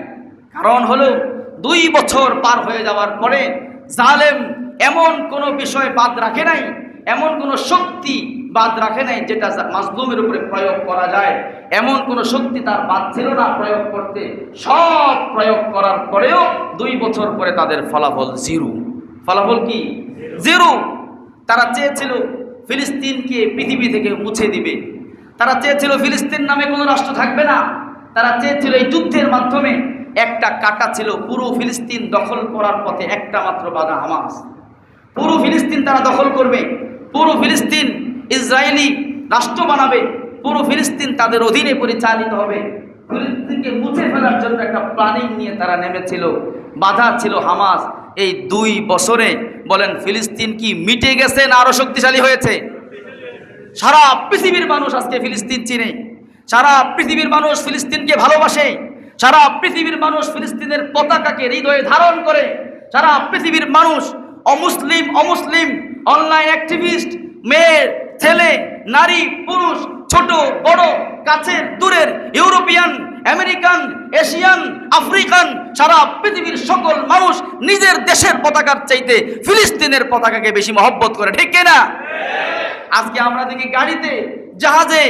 Speaker 1: কারণ হলো 2 বছর পার হয়ে যাওয়ার পরে জালেম এমন কোনো বিষয় বাদ রাখে নাই, এমন কোনো শক্তি বাদ রাখে নাই যেটা মাজলুমের উপরে প্রয়োগ করা যায়। এমন কোনো শক্তি তার বাদ ছিল না প্রয়োগ করতে। সব প্রয়োগ করার পরেও 2 বছর পরে তাদের ফলাফল জিরো। ফলাফল কি? জিরো। তারা চেয়েছিল ফিলিস্তিনকে পৃথিবী থেকে মুছে দিবে, তারা চেয়েছিল ফিলিস্তিন নামে কোনো রাষ্ট্র থাকবে না, তারা চেয়েছিল এই যুদ্ধের মাধ্যমে একটা কাঁটা ছিল পুরো ফিলিস্তিন দখল করার পথে, একটা মাত্র বাধা হামাস। পুরো ফিলিস্তিন তারা দখল করবে, পুরো ফিলিস্তিন ইসরায়েলি রাষ্ট্র বানাবে, পুরো ফিলিস্তিন তাদের অধীনে পরিচালিত হবে। ফিলিস্তিনকে মুছে ফেলার জন্য একটা প্ল্যানিং নিয়ে তারা নেমেছিল, বাধা ছিল হামাস। এই 2 বছরে বলেন ফিলিস্তিন কি মিটে গেছে না আরো শক্তিশালী হয়েছে? সারা পৃথিবীর মানুষ আজকে ফিলিস্তিন চিনে, সারা পৃথিবীর মানুষ ফিলিস্তিনকে ভালোবাসে, সারা পৃথিবীর মানুষ ফিলিস্তিনের পতাকাকে হৃদয়ে ধারণ করে, সারা পৃথিবীর মানুষ অমুসলিম অনলাইন অ্যাক্টিভিস্ট, মেয়ে ছেলে নারী পুরুষ ছোট বড় কাছের দূরের ইউরোপিয়ান আমেরিকান এশিয়ান আফ্রিকান সারা পৃথিবীর সকল মানুষ নিজের দেশের পতাকার চাইতে ফিলিস্তিনের পতাকাকে বেশি মহব্বত করে, ঠিক কিনা? আজকে আমরা দেখি গাড়িতে জাহাজে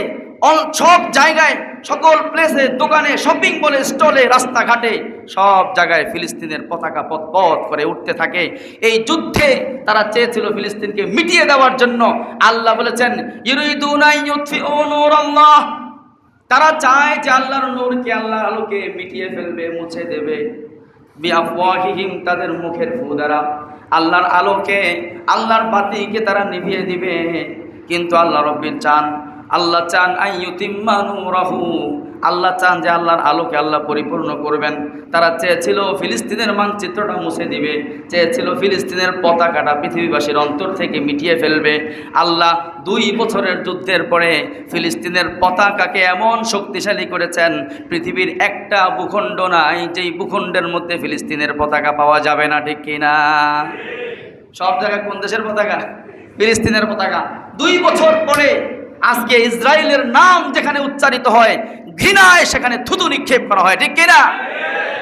Speaker 1: সব জায়গায়, সকল প্লেসে, দোকানে, শপিং মলে, স্টলে, রাস্তাঘাটে সব জায়গায় ফিলিস্তিনের পতাকা পথ করে উঠতে থাকে। এই যুদ্ধে তারা চেয়েছিল ফিলিস্তিনকে মিটিয়ে দেওয়ার জন্য। আল্লাহ বলেছেন ইউরিদুনা ইউতফিউ নূরাল্লাহ, তারা চায় যে আল্লাহর নূরকে, আল্লাহর আলোকে মিটিয়ে ফেলবে, মুছে দেবে। বিআফওয়াহিহিম, তাদের মুখের ফু দ্বারা আল্লাহর আলোকে, আল্লাহর বাতিকে তারা নিভিয়ে দিবে। কিন্তু আল্লাহ রব্বিন চান, আল্লাহ চান আইয়ুতিম্মা নূরাহু, আল্লাহ চান যে আল্লাহর আলোকে আল্লাহ পরিপূর্ণ করবেন। তারা চেয়েছিল ফিলিস্তিনের মানচিত্রটা মুছে দিবে, চেয়েছিল ফিলিস্তিনের পতাকাটা পৃথিবীবাসীর অন্তর থেকে মিটিয়ে ফেলবে। আল্লাহ 2 বছরের যুদ্ধের পরে ফিলিস্তিনের পতাকাকে এমন শক্তিশালী করেছেন, পৃথিবীর একটা ভূখণ্ড নাই যেই ভূখণ্ডের মধ্যে ফিলিস্তিনের পতাকা পাওয়া যাবে না, ঠিক কিনা? সব জায়গায় কোন দেশের পতাকা? ফিলিস্তিনের পতাকা। 2 বছর পরে আজকে ইসরায়েলের নাম যেখানে উচ্চারিত হয়, ঘৃণায় সেখানে থুতু নিক্ষেপ করা হয়, ঠিক কিনা?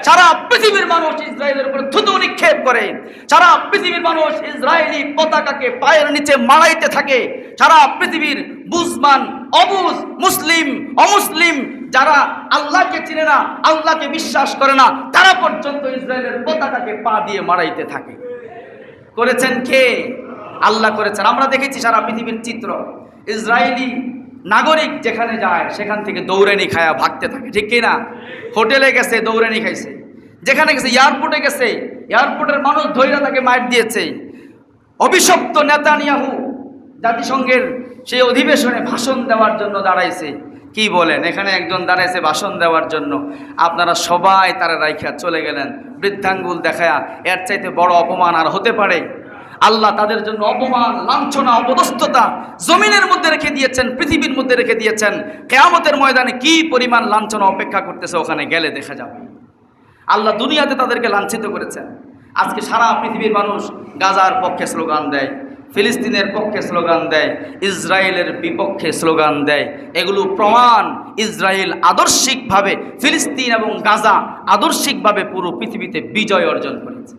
Speaker 1: সারা পৃথিবীর মানুষ ইসরায়েলের উপরে থুতু নিক্ষেপ করে, সারা পৃথিবীর মানুষ ইসরায়েলি পতাকাকে পায়ের নিচে মাড়াইতে থাকে। সারা পৃথিবীর বুঝমান, অবুঝ, মুসলিম, অমুসলিম, যারা আল্লাহকে চিনে না, আল্লাহকে বিশ্বাস করে না, তারা পর্যন্ত ইসরায়েলের পতাকাকে পা দিয়ে মাড়াইতে থাকে। করেছেন কে? আল্লাহ করেছেন। আমরা দেখেছি সারা পৃথিবীর চিত্র, ইসরায়েলি নাগরিক যেখানে যায় সেখান থেকে দৌড়ানি খায়া ভাগতে থাকে, ঠিক কিনা? হোটেলে গেছে দৌড়ানি খাইছে, যেখানে গেছে, এয়ারপোর্টে গেছে, এয়ারপোর্টের মানুষ ধৈর্য তাকে মার দিয়েছে। অভিশপ্ত নেতানিয়াহু জাতিসংঘের সেই অধিবেশনে ভাষণ দেওয়ার জন্য দাঁড়াইছে। কি বলেন, এখানে একজন দাঁড়াইছে ভাষণ দেওয়ার জন্য, আপনারা সবাই তারা রাইখা চলে গেলেন বৃদ্ধাঙ্গুল দেখায়া। এর চাইতে বড় অপমান আর হতে পারে? আল্লাহ তাদের জন্য অপমান, লাঞ্ছনা, অপদস্থতা জমিনের মধ্যে রেখে দিয়েছেন, পৃথিবীর মধ্যে রেখে দিয়েছেন। কিয়ামতের ময়দানে কি পরিমাণ লাঞ্ছনা অপেক্ষা করতেছে ওখানে গেলে দেখা যাবে। আল্লাহ দুনিয়াতে তাদেরকে লাঞ্ছিত করেছেন। আজকে সারা পৃথিবীর মানুষ গাজার পক্ষে স্লোগান দেয়, ফিলিস্তিনের পক্ষে স্লোগান দেয়, ইসরায়েলের বিপক্ষে স্লোগান দেয়। এগুলো প্রমাণ ইসরায়েল আদর্শিকভাবে, ফিলিস্তিন এবং গাজা আদর্শিকভাবে পুরো পৃথিবীতে বিজয় অর্জন করেছে।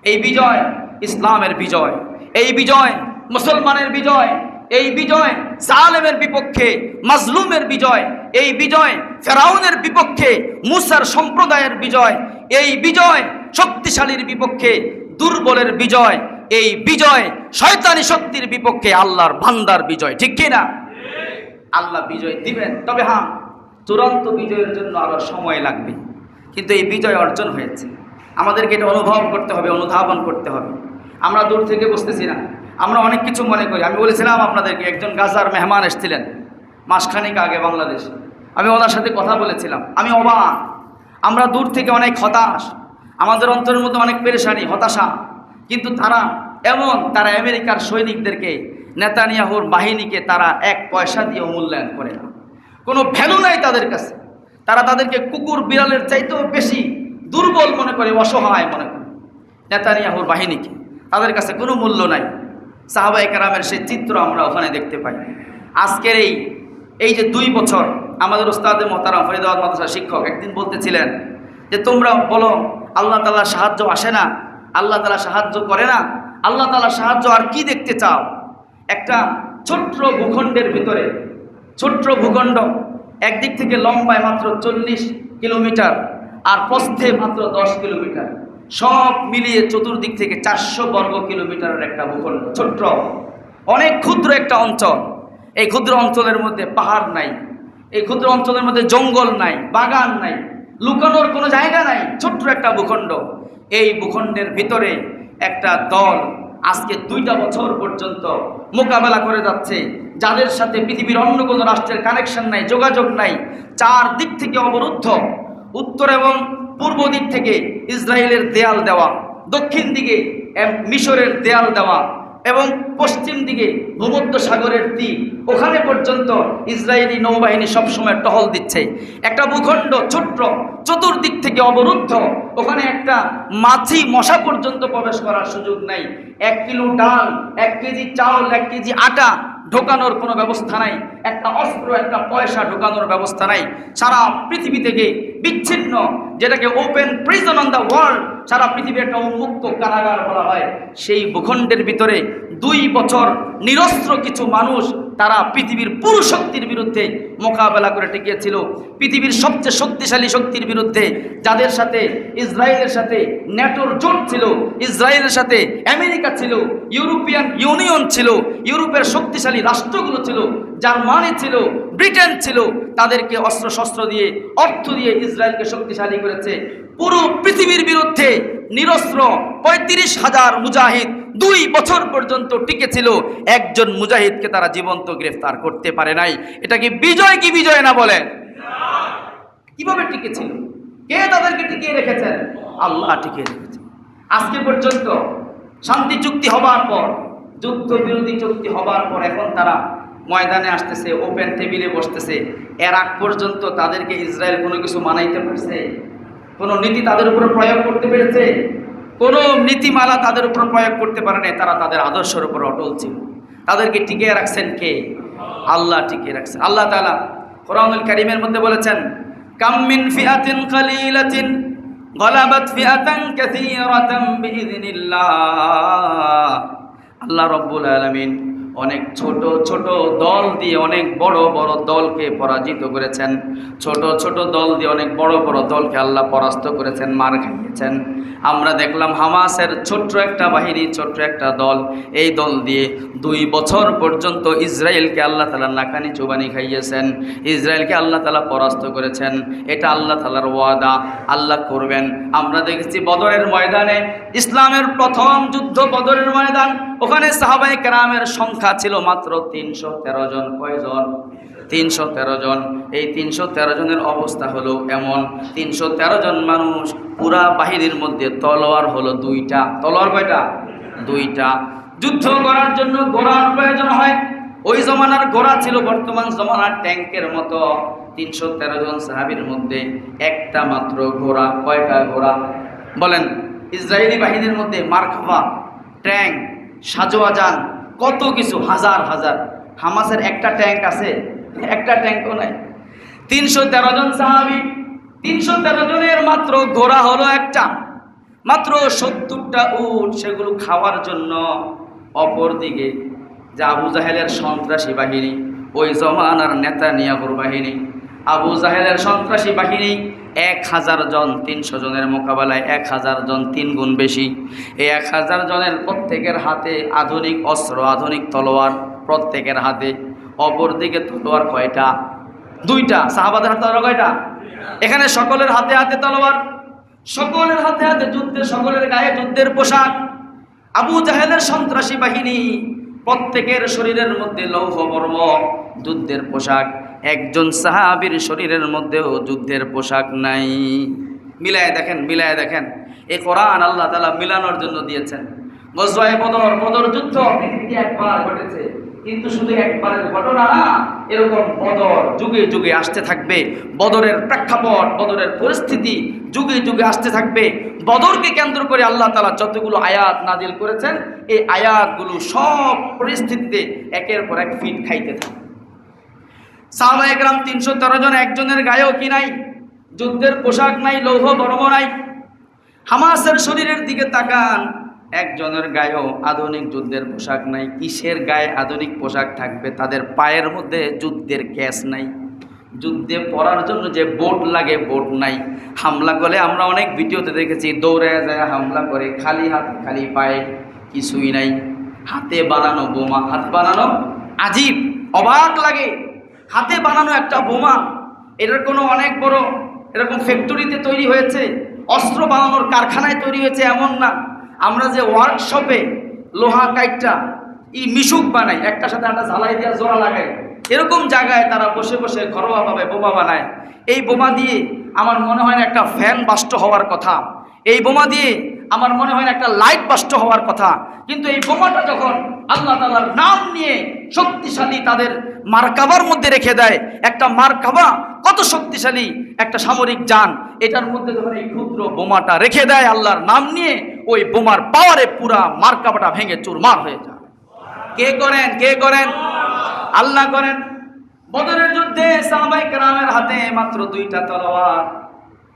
Speaker 1: এই বিজয় ইসলামের বিজয়, এই বিজয় মুসলমানের বিজয়, এই বিজয় জালেমের বিপক্ষে মাজলুমের বিজয়, এই বিজয় ফেরাউনের বিপক্ষে মুসার সম্প্রদায়ের বিজয়, এই বিজয় শক্তিশালীর বিপক্ষে দুর্বলের বিজয়, এই বিজয় শয়তানি শক্তির বিপক্ষে আল্লাহর বান্দার বিজয়, ঠিক কিনা? আল্লাহ বিজয় দিবেন, তবে হ্যাঁ, চূড়ান্ত বিজয়ের জন্য আরো সময় লাগবে, কিন্তু এই বিজয় অর্জন হয়েছে। আমাদেরকে এটা অনুভব করতে হবে, অনুধাবন করতে হবে। আমরা দূর থেকে বুঝতেছি না, আমরা অনেক কিছু মনে করি। আমি বলেছিলাম আপনাদেরকে, একজন গাজার মেহমান এসেছিলেন মাসখানেক আগে বাংলাদেশে, আমি ওনার সাথে কথা বলেছিলাম। আমি অবাক, আমরা দূর থেকে অনেক হতাশ, আমাদের অন্তরের মধ্যে অনেক পেরেশানি, হতাশা, কিন্তু তারা এমন, তারা আমেরিকার সৈনিকদেরকে, নেতানিয়াহুর বাহিনীকে তারা 1 পয়সা দিয়ে মূল্যায়ন করে না, কোনো ভ্যালু নাই তাদের কাছে। তারা তাদেরকে কুকুর বিড়ালের চাইতেও বেশি দুর্বল মনে করে, অসহায় মনে করে নেতানিয়াহুর বাহিনীকে, তাদের কাছে কোনো মূল্য নাই। সাহাবায়ে কেরামের সেই চিত্র আমরা ওখানে দেখতে পাই। আজকের এই যে 2 বছর, আমাদের উস্তাদে মোহতারাম ফরিদাবাদ মাদ্রাসার শিক্ষক একদিন বলতেছিলেন যে তোমরা বলো আল্লাহ তাআলার সাহায্য আসে না, আল্লাহ তাআলা সাহায্য করে না, আল্লাহ তাআলার সাহায্য আর কি দেখতে চাও? একটা ছোট্ট ভূখণ্ডের ভিতরে, ছোট্ট ভূখণ্ড, একদিক থেকে লম্বায় মাত্র 40 কিলোমিটার আর প্রস্থে মাত্র 10 কিলোমিটার, সব মিলিয়ে চতুর্দিক থেকে 400 বর্গ কিলোমিটারের একটা ভূখণ্ড, ছোট্ট, অনেক ক্ষুদ্র একটা অঞ্চল। এই ক্ষুদ্র অঞ্চলের মধ্যে পাহাড় নাই, এই ক্ষুদ্র অঞ্চলের মধ্যে জঙ্গল নাই, বাগান নাই, লুকানোর কোনো জায়গা নাই, ছোট্ট একটা ভূখণ্ড। এই ভূখণ্ডের ভিতরে একটা দল আজকে 2টা বছর পর্যন্ত মোকাবেলা করে যাচ্ছে, যাদের সাথে পৃথিবীর অন্য কোনো রাষ্ট্রের কানেকশন নাই, যোগাযোগ নাই, 4 দিক থেকে অবরুদ্ধ। উত্তর এবং পূর্ব দিক থেকে ইসরায়েলের দেয়াল দেওয়া, দক্ষিণ দিকে মিশরের দেয়াল দেওয়া এবং পশ্চিম দিকে ভূমধ্য সাগরের তীর, ওখানে পর্যন্ত ইসরায়েলি নৌবাহিনী সবসময় টহল দিচ্ছে। একটা ভূখণ্ড ছোট্ট, চতুর্দিক থেকে অবরুদ্ধ, ওখানে একটা মাছি মশা পর্যন্ত প্রবেশ করার সুযোগ নাই। 1 কিলো ডাল, 1 কেজি চাউল, 1 কেজি আটা ঢোকানোর কোনো ব্যবস্থা নাই, একটা অস্ত্র, একটা পয়সা ঢোকানোর ব্যবস্থা নাই। সারা পৃথিবী থেকে বিচ্ছিন্ন, যেটাকে open prison on the world, সারা পৃথিবীর একটা উন্মুক্ত কারাগার বলা হয়, সেই ভূখণ্ডের ভিতরে 2 বছর নিরস্ত্র কিছু মানুষ তারা পৃথিবীর পুরো শক্তির বিরুদ্ধে মোকাবেলা করে টিকেছিল। পৃথিবীর সবচেয়ে শক্তিশালী শক্তির বিরুদ্ধে, যাদের সাথে ইসরায়েলের সাথে ন্যাটোর জোট ছিল, ইসরায়েলের সাথে আমেরিকা ছিল, ইউরোপিয়ান ইউনিয়ন ছিল, ইউরোপের শক্তিশালী রাষ্ট্রগুলো ছিল, জার্মানি ছিল, ব্রিটেন ছিল, তাদেরকে অস্ত্রশস্ত্র দিয়ে, অর্থ দিয়ে ইসরায়েলকে শক্তিশালী করেছে। পুরো পৃথিবীর বিরুদ্ধে নিরস্ত্র 35,000 মুজাহিদ 2 বছর পর্যন্ত টিকেছিল। একজন মুজাহিদকে তারা জীবন্ত গ্রেফতার করতে পারে নাই। এটা কি বিজয় কি বিজয় না বলেন? কিভাবে টিকেছিল? কে তাদেরকে টিকিয়ে রেখেছেন? আল্লাহ টিকিয়ে রেখেছেন। আজকে পর্যন্ত শান্তি চুক্তি হবার পর, যুদ্ধ বিরোধী চুক্তি হবার পর এখন তারা ময়দানে আসতেছে, ওপেন টেবিলে বসতেছে। এর আগ পর্যন্ত তাদেরকে ইসরায়েল কোনো কিছু মানাইতে পারছে? কোনো নীতি তাদের উপর প্রয়োগ করতে পেরেছে? কোনো নীতিমালা তাদের উপর প্রয়োগ করতে পারে নাই। তারা তাদের আদর্শের উপর অটল ছিল। তাদেরকে টিকিয়ে রাখছেন কে? আল্লাহ টিকিয়ে রাখছেন। আল্লাহ তাআলা কোরআনুল কারীমের মধ্যে বলেছেন, কাম মিন ফিআতিন কালিলাতিন গালাবাত ফিআতান কাসীরাতান বিইذনিল্লাহ। আল্লাহ রাব্বুল আলামিন অনেক ছোট ছোট দল দিয়ে অনেক বড় বড় দলকে পরাজিত করেছেন। ছোট ছোট দল দিয়ে অনেক বড় বড় দলকে আল্লাহ পরাস্ত করেছেন, মার খাইয়েছেন। আমরা দেখলাম হামাসের ছোট্ট একটা বাহিনী, ছোট্ট একটা দল, এই দল দিয়ে 2 বছর পর্যন্ত ইসরায়েলকে আল্লাহ তাআলা নাকানি চুবানি খাইয়েছেন। ইসরায়েলকে আল্লাহ তাআলা পরাস্ত করেছেন। এটা আল্লাহ তাআলার ওয়াদা, আল্লাহ করবেন। আমরা দেখেছি বদরের ময়দানে, ইসলামের প্রথম যুদ্ধ বদরের ময়দান, ওখানে সাহাবায়ে কেরামের সংখ্যা ছিল মাত্র 313 জন। কয়জন? 313 জন। এই 313 জনের অবস্থা হলো এমন, 313 জন মানুষ, পুরা বাহিনীর মধ্যে তলোয়ার হলো 2টা। তলোয়ার কয়টা? 2টা। যুদ্ধ করার জন্য ঘোড়ার প্রয়োজন হয়। ওই জমানার ঘোড়া ছিল বর্তমান জমানার ট্যাঙ্কের মতো। 313 জন সাহাবীর মধ্যে একটা মাত্র ঘোড়া। কয়টা ঘোড়া বলেন? ইসরায়েলি বাহিনীর মধ্যে মারকাভা, ট্যাঙ্ক, সাজোয়াজান, কত কিছু, হাজার হাজার। হামাসের একটা ট্যাঙ্ক আছে? একটা ট্যাঙ্কও নাই। 313 জন সাহাবী, 313 জনের মাত্র ঘোড়া হলো একটা, মাত্র 70টা উট, সেগুলো খাওয়ার জন্য। অপরদিকে যে আবু জাহেলের সন্ত্রাসী বাহিনী, ওই জমানার নেতানিয়াহুর বাহিনী, আবু জাহেলের সন্ত্রাসী বাহিনী 1000 জন 300 জনের মোকাবেলায় 1000 জন 3 গুণ বেশি। এই 1000 জনের প্রত্যেকের হাতে আধুনিক অস্ত্র, আধুনিক তলোয়ার, প্রত্যেকের হাতে। অপরদিকে তলোয়ার কয়টা? 2টা। সাহাবাদের হাতে তলোয়ার কয়টা? এখানে সকলের হাতে হাতে তলোয়ার, সকলের হাতে হাতে যুদ্ধে, সকলের গায়ে যুদ্ধের পোশাক। আবু জাহেলের সন্ত্রাসী বাহিনী প্রত্যেকের শরীরের মধ্যে লৌহ বর্ম, যুদ্ধের পোশাক। একজন সাহাবীর শরীরের মধ্যেও যুদ্ধের পোশাক নাই। মিলায় দেখেন, মিলায় দেখেন। এই কোরআন আল্লাহ তাআলা মিলানোর জন্য দিয়েছেন। গজওয়ায়ে বদর, বদর যুদ্ধ পৃথিবীতে একবার ঘটেছে, কিন্তু শুধু একবারের ঘটনা না, এরকম বদর যুগে যুগে আসতে থাকবে। বদরের প্রেক্ষাপট, বদরের পরিস্থিতি যুগে যুগে আসতে থাকবে। বদরকে কেন্দ্র করে আল্লাহ তাআলা যতগুলো আয়াত নাজিল করেছেন, এই আয়াতগুলো সব পরিস্থিতিতে একের পর এক ফিট খাইতে থাকে। সাহাবায়ে কেরাম 313 জন, একজনের গায়েও কি নাই? যুদ্ধের পোশাক নাই, লৌহ বর্ম নাই। হামাসের শরীরের দিকে তাকান, একজনের গায়েও আধুনিক যুদ্ধের পোশাক নাই। কিসের গায়ে আধুনিক পোশাক থাকবে? তাদের পায়ের মধ্যে যুদ্ধের ক্যাচ নাই। যুদ্ধে পড়ার জন্য যে বোট লাগে, বোট নাই। হামলা করে আমরা অনেক ভিডিওতে দেখেছি, দৌড়ে যায় হামলা করে, খালি হাতে খালি পায়ে, কিছুই নাই। হাতে বানানো বোমা, হাতে বানানো, আজীব, অবাক লাগে। হাতে বানানো একটা বোমা, এটার কোনো অনেক বড় এরকম ফ্যাক্টরিতে তৈরি হয়েছে, অস্ত্র বানানোর কারখানায় তৈরি হয়েছে এমন না। আমরা যে ওয়ার্কশপে লোহা কাইটটা মিশুক বানাই, একটার সাথে একটা ঝালাই দিয়ে জোড়া লাগাই, এরকম জায়গায় তারা বসে বসে ঘরোয়াভাবে বোমা বানায়। এই বোমা দিয়ে আমার মনে হয় না একটা ফ্যান বাস্ট হওয়ার কথা, এই বোমা দিয়ে আমার মনে হয় না একটা লাইট বাস্ট হওয়ার কথা। কিন্তু এই বোমাটা যখন আল্লাহ তাআলার নাম নিয়ে শক্তিশালী তাদের মারকাবার মধ্যে রেখে দেয়, একটা মারকাবা কত শক্তিশালী একটা সামরিক যান, এটার মধ্যে যখন এই ক্ষুদ্র বোমাটা রেখে দেয় আল্লাহর নাম নিয়ে, ওই বোমার পাওয়ারে পুরা মারকাবাটা ভেঙে চুরমার হয়ে যায়। কে করেন? কে করেন? আল্লাহ করেন। বদরের যুদ্ধে সাহাবায়ে কেরামের হাতে মাত্র 2টা তলোয়ার,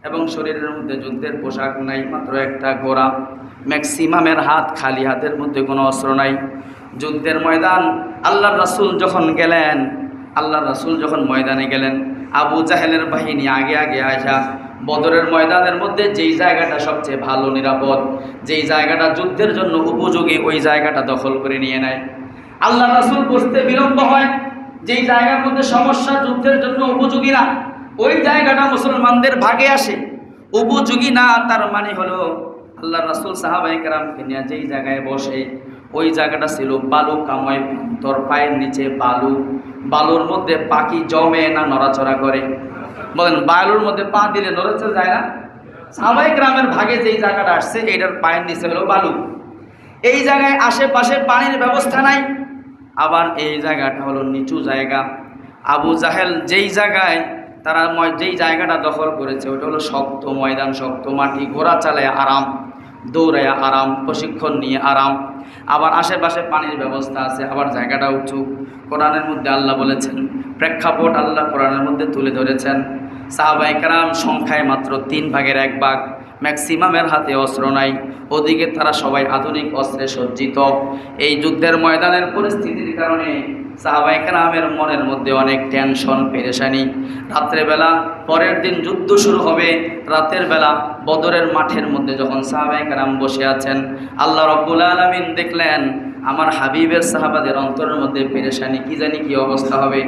Speaker 1: এবং শরীরের মধ্যে যুদ্ধের পোশাক নাই, মাত্র একটা ঘোড়া। ম্যাক্সিমামের হাত খালি, হাতের মধ্যে কোনো অস্ত্র নাই। যুদ্ধের ময়দান আল্লাহর রাসূল যখন গেলেন, আল্লাহর রাসূল যখন ময়দানে গেলেন, আবু জাহেলের বাহিনী আগে আগে আসা বদরের ময়দানের মধ্যে যেই জায়গাটা সবচেয়ে ভালো নিরাপদ, যেই জায়গাটা যুদ্ধের জন্য উপযোগী, ওই জায়গাটা দখল করে নিয়ে নেয়। আল্লাহর রাসূল বসতে বিলম্ব হয়, যেই জায়গার মধ্যে সমস্যা, যুদ্ধের জন্য উপযোগী না, ওই জায়গাটা মুসলমানদের ভাগে আসে। উপযোগী না তার মানে হলো আল্লাহর রাসূল সাহাবায়ে কেরামকে নিয়ে যেই জায়গায় বসে, ওই জায়গাটা ছিল বালু কাময়, তোর পায়ের নিচে বালু, বালুর মধ্যে পাখি জমে না নড়াচড়া করে? বলেন, বালুর মধ্যে পা দিলে নড়াচড়া যায় না? সাহাবায়ে কেরামের ভাগে যেই জায়গাটা আসছে, এইটার পায়ের নিচে হলো বালু। এই জায়গায় আশেপাশে পানির ব্যবস্থা নাই, আবার এই জায়গাটা হলো নিচু জায়গা। আবু জাহেল যেই জায়গায় তারা যেই জায়গাটা দখল করেছে, ওটা হলো শক্ত ময়দান, শক্ত মাটি, ঘোড়া চালায় আরাম, দৌড়ায় আরাম, প্রশিক্ষণ নিয়ে আরাম। আবার আশেপাশে পানির ব্যবস্থা আছে, আবার জায়গাটা উঁচু। কোরআনের মধ্যে আল্লাহ বলেছেন, প্রেক্ষাপট আল্লাহ কোরআনের মধ্যে তুলে ধরেছেন। সাহাবায়ে কেরাম সংখ্যায় মাত্র 3 ভাগের 1 ভাগ, ম্যাক্সিমামের হাতে অস্ত্র নাই, ওদিকে তারা সবাই আধুনিক অস্ত্রে সজ্জিত। এই যুদ্ধের ময়দানের পরিস্থিতির কারণে সাহাবায়ে কেরামের মনের মধ্যে অনেক টেনশন, পেরেশানি। রাত্রেবেলা পরের দিন যুদ্ধ শুরু হবে, রাতের বেলা বদরের মাঠের মধ্যে যখন সাহাবায়ে কেরাম বসে আছেন, আল্লাহ রাব্বুল আলামিন দেখলেন আমার হাবিবের সাহাবাদের অন্তরের মধ্যে পেরেশানি, কি জানি কি অবস্থা হবে।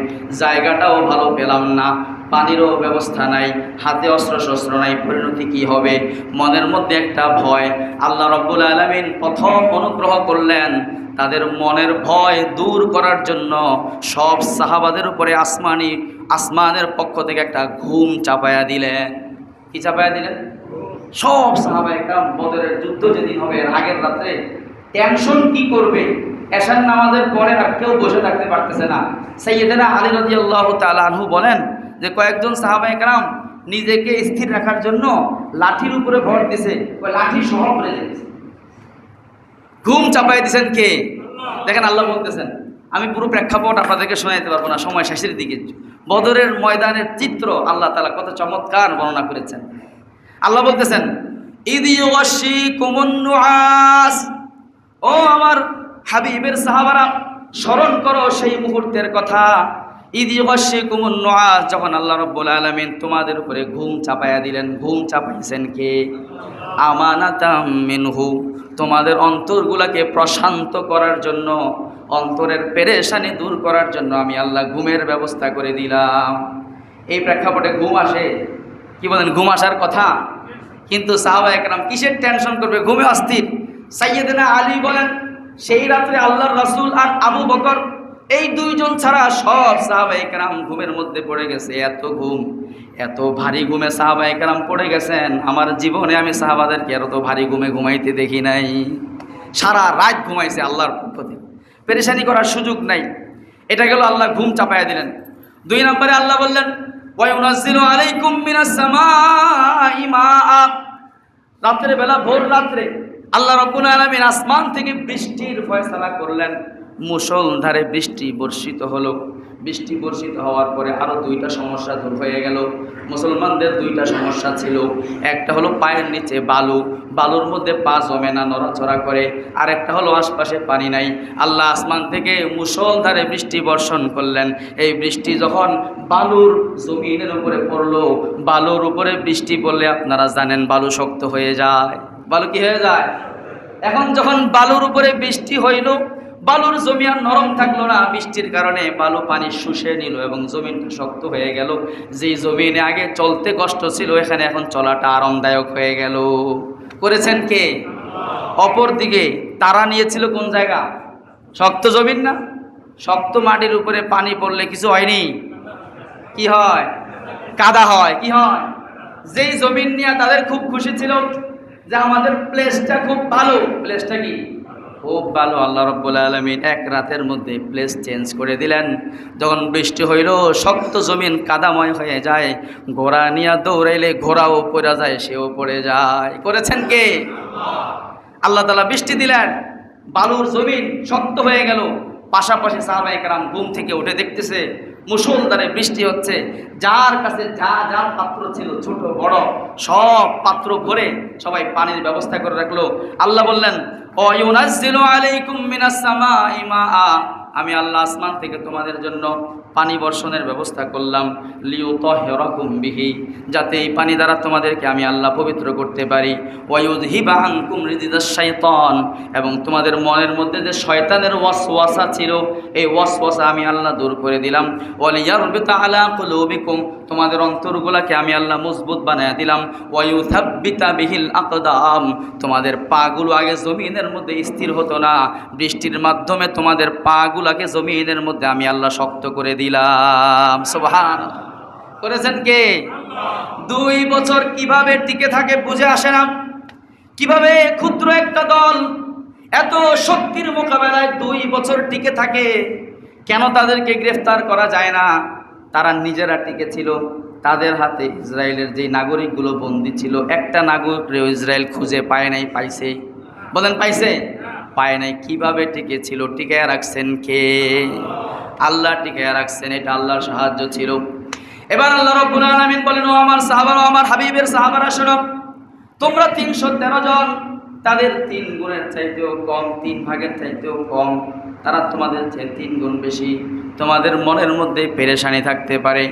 Speaker 1: জায়গাটাও ভালো পেলাম না, পানিরও ব্যবস্থা নাই, হাতে অস্ত্র শস্ত্র নাই, পরিণতি কি হবে? মনের মধ্যে একটা ভয়। আল্লাহ রাব্বুল আলামিন প্রথম অনুগ্রহ করলেন, তাদের মনের ভয় দূর করার জন্য সব সাহাবাদের উপরে আসমানের পক্ষ থেকে একটা ঘুম চাপায়া দিলেন। কি চাপায়া দিলেন? সব সাহাবায়ে কেরাম বদরের যুদ্ধ যেদিন হবে, আগের রাত্রে টেনশন কি করবে, এশার নামাজের পরে আর কেউ বসে থাকতে পারতেছে না। সাইয়েদনা আলী রাদিয়াল্লাহু তাআলা আনহু বলেন যে কয়েকজন সাহাবায়ে কেরাম নিজেকে স্থির রাখার জন্য লাঠির উপরে ভর দিছে, ওই লাঠি সহ পড়ে যেতেছে। ঘুম চাপাই দিয়েছেন কে? দেখেন আল্লাহ বলতেছেন, আমি পুরো প্রেক্ষাপট আপনাদেরকে শোনাইতে পারবো না, সময় শেষের দিকে। বদরের ময়দানের চিত্র আল্লাহ তাআলা কত চমৎকার বর্ণনা করেছেন। আল্লাহ বলতেছেন, ইদ ইউগাশিকুমুন নুআস, ও আমার হাবিবের সাহাবারা স্মরণ করো সেই মুহূর্তের কথা। ইদ ইউগাশিকুমুন নুআস, যখন আল্লাহ রাব্বুল আলামিন তোমাদের উপরে ঘুম চাপায়া দিলেন। ঘুম চাপাইছেন কে? আমানাতাম মিনহু, তোমাদের অন্তরগুলাকে প্রশান্ত করার জন্য, অন্তরের পেরেশানি দূর করার জন্য আমি আল্লাহ ঘুমের ব্যবস্থা করে দিলাম। এই প্রেক্ষাপটে ঘুম আসে? কি বলেন, ঘুম আসার কথা। কিন্তু সাহাবায়ে কেরাম কিসের টেনশন করবে? ঘুমে অস্থির। সাইয়েদনা আলী বলেন, সেই রাত্রে আল্লাহর রাসূল আর আবু বকর, এই দুইজন ছাড়া সব সাহাবায়ে কেরাম ঘুমের মধ্যে পড়ে গেছে। এত ঘুম, এত ভারী ঘুমে সাহাবায়ে কেরাম পড়ে গেছেন, আমার জীবনে আমি সাহাবাদেরকে এত ভারী ঘুমে ঘুমাইতে দেখি নাই। সারা রাত ঘুমাইছে আল্লাহর পক্ষ থেকে, পেরেশানি করার সুযোগ নাই। এটা গেল, আল্লাহ ঘুম চাপায়া দিলেন। 2 নম্বরে আল্লাহ বললেন, ওয়া ইউনাজ্জিলু আলাইকুম মিনাস সামাই মাআ, রাতের বেলা ভোর রাত্রে আল্লাহ রাব্বুল আলামিন আসমান থেকে বৃষ্টির ফয়সালা করলেন। মুষলধারে বৃষ্টি বর্ষিত হলো। বৃষ্টি বর্ষিত হওয়ার পরে আরও 2টা সমস্যা দূর হয়ে গেল। মুসলমানদের 2টা সমস্যা ছিল, একটা হলো পায়ের নিচে বালু, বালুর মধ্যে পা জমে না, নড়াচড়া করে। আর একটা হলো আশপাশে পানি নাই। আল্লাহ আসমান থেকে মুষলধারে বৃষ্টি বর্ষণ করলেন। এই বৃষ্টি যখন বালুর জমিনের উপরে পড়লো, বালুর উপরে বৃষ্টি পড়লে আপনারা জানেন বালু শক্ত হয়ে যায়। বালু কি হয়ে যায়? এখন যখন বালুর উপরে বৃষ্টি হইল, বালুর জমি আর নরম থাকলো না, বৃষ্টির কারণে বালু পানি শুষে নিল এবং জমিনটা শক্ত হয়ে গেল। যেই জমিনে আগে চলতে কষ্ট ছিল, এখানে এখন চলাটা আরামদায়ক হয়ে গেল। করেছেন কে? অপর দিকে তারা নিয়েছিল কোন জায়গা? শক্ত জমিন না? শক্ত মাটির উপরে পানি পড়লে কিছু হয়নি, কি হয়? কাদা হয়। কি হয়? যেই জমিন নিয়ে তাদের খুব খুশি ছিল যে আমাদের প্লেসটা খুব ভালো। প্লেসটা কি? খুব ভালো। আল্লাহ রাব্বুল আলামিন এক রাতের মধ্যে প্লেস চেঞ্জ করে দিলেন। যখন বৃষ্টি হইল, শক্ত জমিন কাদাময় হয়ে যায়। ঘোড়া নিয়ে দৌড়াইলে ঘোড়াও পড়ে যায়, সেও পড়ে যায়। করেছেন কে? আল্লাহ তাআলা বৃষ্টি দিলেন, বালুর জমিন শক্ত হয়ে গেল। পাশাপাশি সাহাবায়ে কেরাম ঘুম থেকে উঠে দেখতেছে মুষলধারে বৃষ্টি হচ্ছে, যার কাছে যার পাত্র ছিল ছোট বড় সব পাত্র ভরে সবাই পানির ব্যবস্থা করে রাখলো। আল্লাহ বললেন ওয়ায়ুনাজ্জিলু আলাইকুম মিনাস সামাই মাআ, আমি আল্লাহ আসমান থেকে তোমাদের জন্য পানি বর্ষণের ব্যবস্থা করলাম, লিউতাহিরাকুম বিহি, যাতে এই পানি দ্বারা তোমাদেরকে আমি আল্লাহ পবিত্র করতে পারি, ওয়ায়ুযহিবা আনকুম রিজিজাশ শাইতান, এবং তোমাদের মনের মধ্যে যে শয়তানের ওয়াসওয়াসা ছিল এই ওয়াসওয়াসা আমি আল্লাহ দূর করে দিলাম, ওয়ালিয়ারবিতা আলা কুলুবিকুম, তোমাদের অন্তরগুলোকে আমি আল্লাহ মজবুত বানায়া দিলাম, ওয়ায়ুসাব্বিতা বিহিল আকদাম, তোমাদের পাগুলো আগে জমিনের মধ্যে স্থির হতো না, বৃষ্টির মাধ্যমে তোমাদের পাগুলোকে জমিনের মধ্যে আমি আল্লাহ শক্ত করে দিলাম। সুবহানাল্লাহ। করেছেন কে? 2 বছর কিভাবে টিকে থাকে বুঝে আসে না। কিভাবে ক্ষুদ্র একটা দল এত শক্তির মোকাবেলায় 2 বছর টিকে থাকে? কেন তাদেরকে গ্রেফতার করা যায় না? তারা নিজেরা টিকে ছিল। তাদের হাতে ইসরায়েলের যে নাগরিকগুলো বন্দী ছিল, একটা নাগরিকও ইসরায়েল খুঁজে পায় নাই। পাইছে? বলেন পাইছে? পায় নাই। কিভাবে টিকে ছিল? টিকায় রাখছেন কে? আল্লাহ টিকায় রাখছেন। এটা আল্লাহর সাহায্য ছিল। এবার আল্লাহ রাব্বুল আলামিন বলেন, ও আমার সাহাবারা, আমার হাবিবের সাহাবারা শোনো, তোমরা 313 জন, তাদের 3 গুণের চাইতেও কম, 3 ভাগের চাইতেও কম, তারা তোমাদের চেয়ে 3 গুণ বেশি। তোমাদের মনের মধ্যে পেরেশানি থাকতে পারে,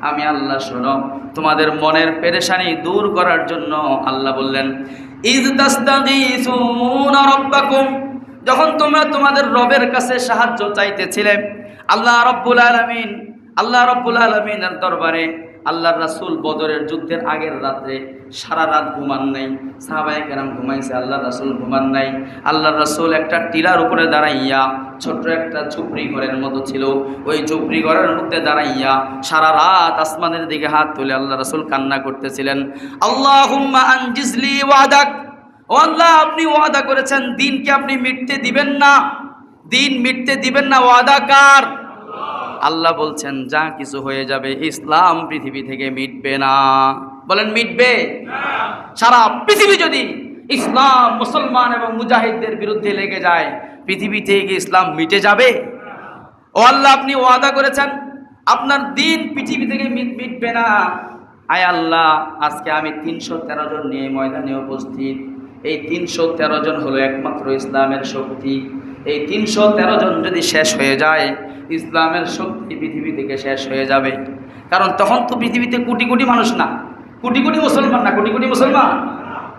Speaker 1: আমি আল্লাহ শোনো, তোমাদের মনের পেরেশানি দূর করার জন্য আল্লাহ বললেন, ইয তাস্তাগীসুনা রাব্বাকুম, যখন তোমরা তোমাদের রবের কাছে সাহায্য চাইতেছিলে, আল্লাহ রাব্বুল আলামিনের দরবারে আল্লাহর রাসূল বদরের যুদ্ধের আগের রাত্রে সারা রাত ঘুমান নাই। সাহাবায়ে কেরাম ঘুমাইছে, আল্লাহর রাসূল ঘুমান নাই। আল্লাহর রাসূল একটা টিলার উপরে দাঁড়াইয়া, ছোট্ট একটা ঝুপড়ি ঘরের মতো ছিল, ওই ঝুপড়ি ঘরের মধ্যে দাঁড়াইয়া সারা রাত আসমানের দিকে হাত তুলে আল্লাহ রাসূল কান্না করতেছিলেন। আল্লাহুম্মা আনজিজলি ওয়াদাক, ও আল্লাহ, আপনি ওয়াদা করেছেন দিনকে আপনি মিটতে দিবেন না, দিন মিটতে দিবেন না। ওয়াদা কার? আল্লাহ বলছেন যা কিছু হয়ে যাবে, ইসলাম পৃথিবী থেকে মিটবে না। বলেন মিটবে? সারা পৃথিবী যদি ইসলাম, মুসলমান এবং মুজাহিদদের বিরুদ্ধে লেগে যায়, পৃথিবী থেকে ইসলাম মিটে যাবে? ও আল্লাহ, আপনি ওয়াদা করেছেন আপনার দিন পৃথিবী থেকে মিটবে না। আয় আল্লাহ, আজকে আমি 313 জন নিয়ে ময়দানে উপস্থিত। এই 313 জন হলো একমাত্র ইসলামের শক্তি। এই 313 জন যদি শেষ হয়ে যায়, ইসলামের শক্তি পৃথিবী থেকে শেষ হয়ে যাবে। কারণ তখন তো পৃথিবীতে কোটি কোটি মানুষ না, কোটি কোটি মুসলমান না, কোটি কোটি মুসলমান।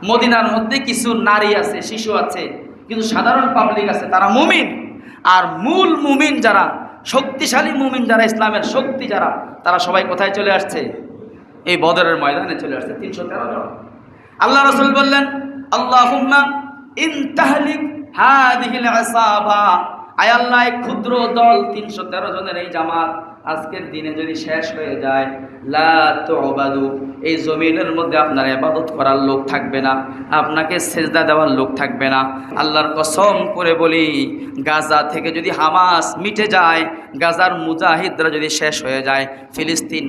Speaker 1: মদিনার মধ্যে কিছু নারী আছে, শিশু আছে, কিন্তু সাধারণ পাবলিক আছে, তারা মুমিন। আর মূল মুমিন যারা, শক্তিশালী মুমিন যারা, ইসলামের শক্তি যারা, তারা সবাই কোথায় চলে আসছে? এই বদরের ময়দানে চলে আসছে 313 জন। আল্লাহ রাসূল বললেন, আল্লাহুম্মা ইন তাহলিক হাযিহিল ইসাবা, আয় আল্লাহ, এই ক্ষুদ্র দল 313 জনের এই জামাত আজকের দিনে যদি শেষ হয়ে যায়, লা তুবাদু, এই জমিনের মধ্যে আপনার ইবাদত করার লোক থাকবে না, আপনাকে সেজদা দেওয়ার লোক থাকবে না। আল্লাহর কসম করে বলি, গাজা থেকে যদি হামাস মিটে যায়, গাজার মুজাহিদরা যদি শেষ হয়ে যায়, ফিলিস্তিন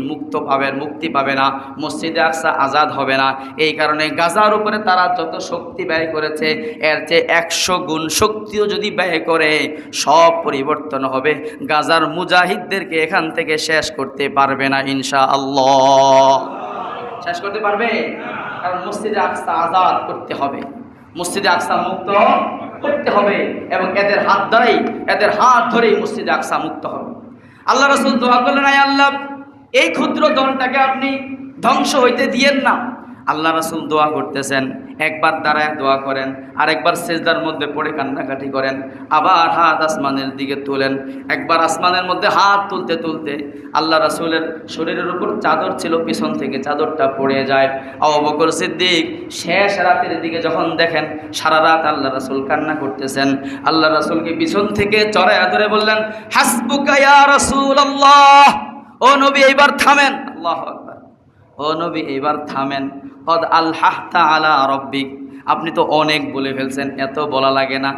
Speaker 1: মুক্তি পাবে না, মসজিদে আকসা আজাদ হবে না। এই কারণে গাজার উপরে তারা যত শক্তি ব্যয় করেছে, এর চেয়ে 100 গুণ শক্তিও যদি ব্যয় করে, সব পরিবর্তন হবে। গাজার মুজাহিদদেরকে এখান থেকে শেষ করতে পারবে না ইনশাআল্লাহ। শেষ করতে পারবে? কারণ মসজিদে আকসা আজাদ করতে হবে, মসজিদে আকসা মুক্ত করতে হবে, এবং এদের হাত ধরেই মসজিদে আকসা মুক্ত হবে। আল্লাহ রাসূল দোয়া করলেন, আয় আল্লাহ, এই ক্ষুদ্র দলটাকে আপনি ধ্বংস হইতে দিয়েন না। আল্লাহ রাসূল দোয়া করতেছেন, একবার দাঁড়ায় দোয়া করেন, আর একবার সেজদার মধ্যে পড়ে কান্নাকাটি করেন, আবার হাত আসমানের দিকে তোলেন। একবার আসমানের মধ্যে হাত তুলতে তুলতে আল্লাহ রাসূলের শরীরের উপর চাদর ছিল, পিছন থেকে চাদরটা পড়ে যায়। আবু বকর সিদ্দিক শেষ রাতের দিকে যখন দেখেন সারা রাত আল্লাহ রাসূল কান্না করতেছেন, আল্লাহ রাসূলকে পিছন থেকে চড়াইয়া ধরে বললেন, হাসবুকা ইয়া রাসূলুল্লাহ, ও নবী এইবার থামেন। আল্লাহু আকবার। ও নবী এইবার থামেন। কদ আলহাহতা আলা রব্বিক, আপনি তো অনেক বলে ফেলছেন, এত বলা লাগে না,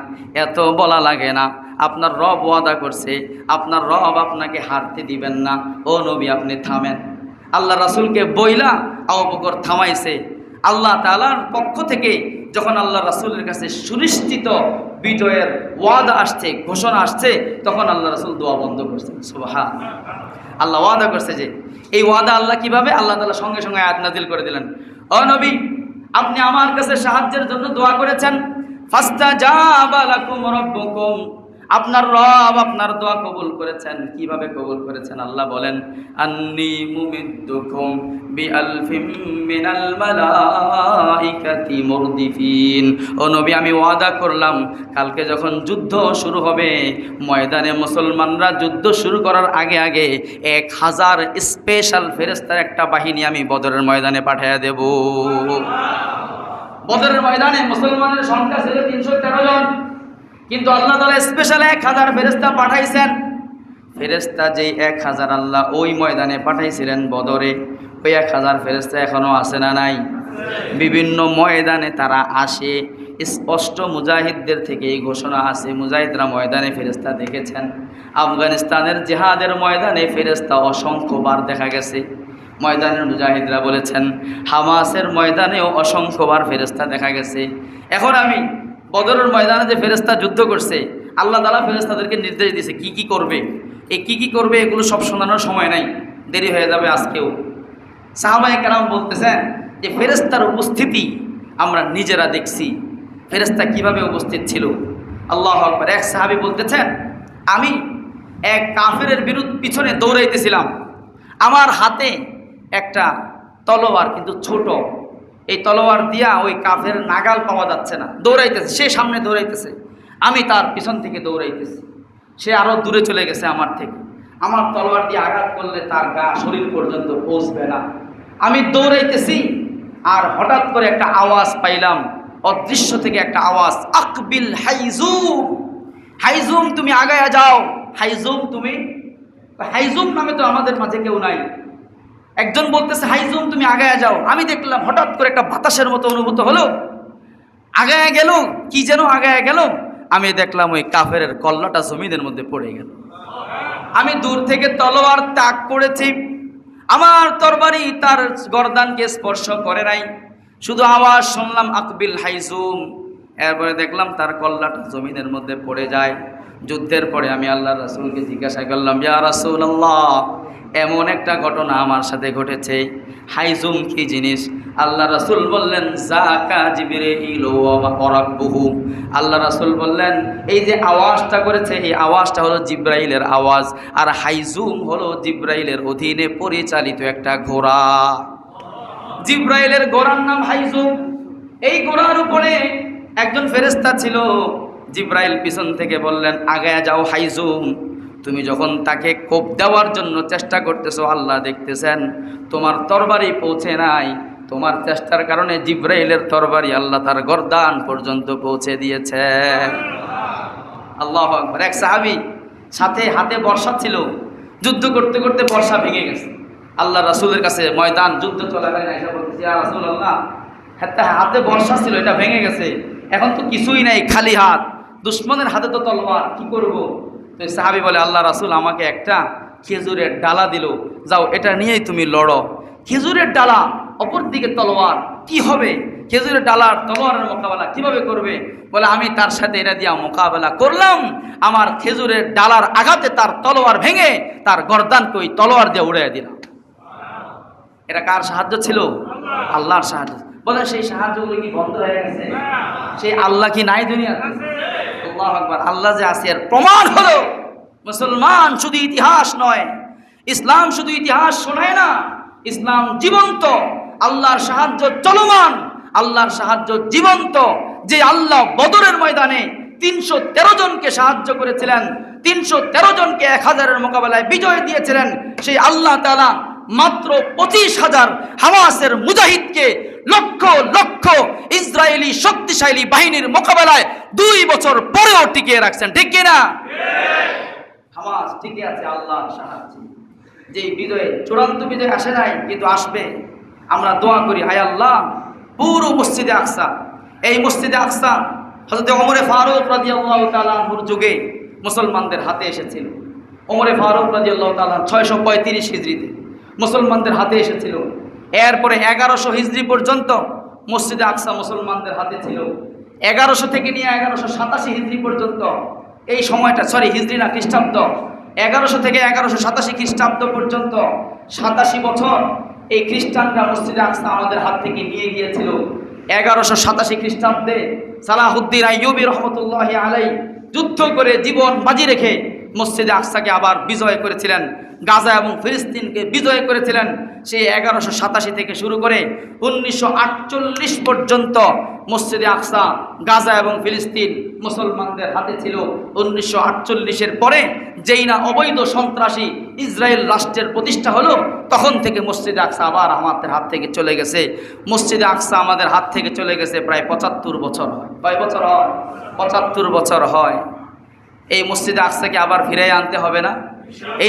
Speaker 1: এত বলা লাগে না। আপনার রব ওয়াদা করছে, আপনার রব আপনাকে হারতে দিবেন না। ও নবী আপনি থামেন। আল্লাহ রাসূলকে বইলা আবু বকর থামাইছে। আল্লাহ তাআলার পক্ষ থেকে যখন আল্লাহ রাসূলের কাছে সুনিশ্চিত বিজয়ের ওয়াদা আসছে, ঘোষণা আসছে, তখন আল্লাহ রাসূল দোয়া বন্ধ করছেন। সুবহানাল্লাহ। আল্লাহ ওয়াদা করছে যে এই ওয়াদা আল্লাহ কিভাবে, আল্লাহ তাআলা সঙ্গে সঙ্গে আয়াত নাযিল করে দিলেন, ও নবী আপনি আমার কাছে সাহায্যের জন্য দোয়া করেছেন, ফাস্তাজাবা লাকুম রাব্বুকুম, আপনার রব আপনার দোয়া কবুল করেছেন। কিভাবে কবুল করেছেন আল্লাহ বলেন, আন্নী মুমিদ্দুকুম বিআলফিম মিনাল মালাইকাতি মুরদিফিন। ও নবী আমি ওয়াদা করলাম কালকে যখন যুদ্ধ শুরু হবে, ময়দানে মুসলমানরা যুদ্ধ শুরু করার আগে আগে 1000 স্পেশাল ফেরেশতার একটা বাহিনী আমি বদরের ময়দানে পাঠিয়ে দেব। বদরের ময়দানে মুসলমানের সংখ্যা ছিল 313 জন, কিন্তু আল্লাহ তাআলা স্পেশাল 1000 ফেরেশতা পাঠাইছেন। ফেরেশতা যেই 1000 আল্লাহ ওই ময়দানে পাঠাইছিলেন বদরে, ওই 1000 ফেরেশতা এখনো আছে না নাই? বিভিন্ন ময়দানে তারা আসে। স্পষ্ট মুজাহিদদের থেকে এই ঘোষণা আছে, মুজাহিদরা ময়দানে ফেরেশতা দেখেছেন। আফগানিস্তানের জিহাদের ময়দানে ফেরেশতা অসংখ্যবার দেখা গেছে, ময়দানের মুজাহিদরা বলেছেন। হামাসের ময়দানেও অসংখ্যবার ফেরেশতা দেখা গেছে। এখন আমি বদরের ময়দানে যে ফেরেশতা যুদ্ধ করছে, আল্লাহ তাআলা ফেরেশতাদেরকে নির্দেশ দিয়েছে কি কি করবে। এই কি কি করবে এগুলো সব শোনানোর সময় নাই, দেরি হয়ে যাবে আজকেও। সাহাবায়ে কেরাম বলতেছেন যে ফেরেশতার উপস্থিতি আমরা নিজেরা দেখছি, ফেরেশতা কিভাবে উপস্থিত ছিল। আল্লাহু আকবার। এক সাহাবী বলতেছেন, আমি এক কাফেরের পিছনে দৌড়াইতেছিলাম, আমার হাতে একটা তলোয়ার, কিন্তু ছোট, এই তলোয়ার দিয়া ওই কাফের নাগাল পাওয়া যাচ্ছে না, দৌড়াইতেছে, সে সামনে দৌড়াইতেছে, আমি তার পিছন থেকে দৌড়াইতেছি, সে আরও দূরে চলে গেছে আমার থেকে, আমার তলোয়ার দিয়ে আঘাত করলে তার গা শরীর পর্যন্ত পৌঁছবে না। আমি দৌড়াইতেছি আর হঠাৎ করে একটা আওয়াজ পাইলাম, অদৃশ্য থেকে একটা আওয়াজ, আকবিল হাইজুম, হাইজুম তুমি আগায়া যাও, হাইজুম তুমি, হাইজুম নামে তো আমাদের মাঝে কেউ নাই। একজন বলতেছে হাইজুম তুমি আগায়া যাও, আমি দেখলাম হঠাৎ করে একটা বাতাসের মতো অনুভূত হলো, আগায়া গেল, কি যেন আগায়া গেল, আমি দেখলাম ওই কাফেরের কল্লাটা জমিনের মধ্যে পড়ে গেল। আমি দূর থেকে তলোয়ার তাক করেছি, আমার তরবারি তার গর্দানকে স্পর্শ করে নাই, শুধু আওয়াজ শুনলাম আকবিল হাইজুম, এরপরে দেখলাম তার কল্লাটা জমিনের মধ্যে পড়ে যায়। যুদ্ধের পরে আমি আল্লাহ রাসূলকে জিজ্ঞাসা করলাম, ইয়া রাসূলুল্লাহ এমন একটা ঘটনা আমার সাথে ঘটেছে, হাইজুম কি জিনিস? আল্লাহ রাসূল বললেন, যাকা জিবরাইল ওয়া রাব্বুহু। আল্লাহ রাসূল বললেন এই যে আওয়াজটা করেছে এই আওয়াজটা হলো জিবরাইলের আওয়াজ, আর হাইজুম হলো জিবরাইলের অধীনে পরিচালিত একটা ঘোড়া। জিবরাইলের ঘোড়ার নাম হাইজুম। এই ঘোড়ার উপরে একজন ফেরেশতা ছিল। জিবরাইল পিছন থেকে বললেন, আগায়া যাও হাইজুম, তুমি যখন তাকে কোপ দেওয়ার জন্য চেষ্টা করতেছো আল্লাহ দেখতেছেন, তোমার তরবারি পৌঁছে নাই, তোমার চেষ্টার কারণে জিবরাইলের তরবারি আল্লাহ তার গর্দান পর্যন্ত পৌঁছে দিয়েছে। আল্লাহু আকবার। এক সাহাবী সাথে হাতে বর্শা ছিল, যুদ্ধ করতে করতে বর্শা ভেঙে গেছে। আল্লাহ রাসূলের কাছে ময়দান যুদ্ধ চলাকালীন এসে বলতেছে, ইয়া রাসূলুল্লাহ হাতে বর্শা ছিল, এটা ভেঙে গেছে, এখন তো কিছুই নাই, খালি হাত, দুশমনের হাতে তো তলোয়ার, কি করব? তো সাহাবী বলে, আল্লাহ রাসূল আমাকে একটা খেজুরের ডালা দিল, যাও এটা নিয়েই তুমি লড়ো। খেজুরের ডালা, অপর দিকে তলোয়ার, কি হবে? খেজুরের ডালার তলোয়ারের মোকাবেলা কিভাবে করবে? বলে আমি তার সাথে এটা দিয়া মোকাবেলা করলাম, আমার খেজুরের ডালার আঘাতে তার তলোয়ার ভেঙে তার গর্দানকে ওই তলোয়ার দিয়ে উড়িয়ে দিলাম। এটা কার সাহায্য ছিল? আল্লাহর সাহায্য। বলে সেই সাহায্যগুলো কি বন্ধ হয়ে গেছে? সেই আল্লাহ কি নাই দুনিয়াতে? আল্লাহু আকবার। আল্লাহ যে আছে এর প্রমাণ হলো মুসলমান শুধু ইতিহাস নয়, ইসলাম শুধু ইতিহাস শোনায় না, ইসলাম জীবন্ত, আল্লাহর সাহায্য চলমান, আল্লাহর সাহায্য জীবন্ত। যে আল্লাহ বদরের ময়দানে 313 জনকে সাহায্য করেছিলেন, 313 জনকে 1000-এর মোকাবেলায় বিজয় দিয়েছিলেন, সেই আল্লাহ তাআলা মাত্র 25,000 হামাসের মুজাহিদকে লক্ষ লক্ষ ইসরায়েলি শক্তিশালী বাহিনীর মোকাবেলায় 2 বছর পরেও টিকিয়ে রাখছেন, ঠিক কিনা? হামাস টিকে আছে আল্লাহর সাহায্যে। যেই বিজয়, চূড়ান্ত বিজয় আসে নাই, কিন্তু আসবে। আমরা দোয়া করি, হায় আল্লাহ পুরো মসজিদে আকসা, এই মসজিদে আকসা হযরত ওমর ফারুক রাদিয়াল্লাহু তাআলা আনহুর যুগে মুসলমানদের হাতে এসেছিল। ওমর ফারুক রাদিয়াল্লাহু তাআলা 635 হিজরিতে মুসলমানদের হাতে এসেছিল। এরপরে 1100 হিজরি পর্যন্ত মসজিদে আকসা মুসলমানদের হাতে ছিল। 1100 থেকে নিয়ে 1187 হিজরি পর্যন্ত, এই সময়টা, সরি হিজরি না খ্রিস্টাব্দ, 1100 থেকে 1187 খ্রিস্টাব্দ পর্যন্ত 87 বছর এই খ্রিস্টানরা মসজিদে আকসা আমাদের হাত থেকে নিয়ে গিয়েছিল। 1187 খ্রিস্টাব্দে সালাহুদ্দিন আইয়ুবী রহমতুল্লাহি আলাইহি যুদ্ধ করে জীবন বাজি রেখে মসজিদে আকসাকে আবার বিজয় করেছিলেন, গাজা এবং ফিলিস্তিনকে বিজয় করেছিলেন। সেই 1187 থেকে শুরু করে 1948 পর্যন্ত মসজিদে আকসা, গাজা এবং ফিলিস্তিন মুসলমানদের হাতে ছিল। 1948-এর পরে যেই না অবৈধ সন্ত্রাসী ইসরায়েল রাষ্ট্রের প্রতিষ্ঠা হলো, তখন থেকে মসজিদে আকসা আবার আমাদের হাত থেকে চলে গেছে। মসজিদে আকসা আমাদের হাত থেকে চলে গেছে প্রায় 75 বছর হয়। কয় বছর হয়? 75 বছর হয়। এই মসজিদে আকসাকে আবার ফিরে আনতে হবে না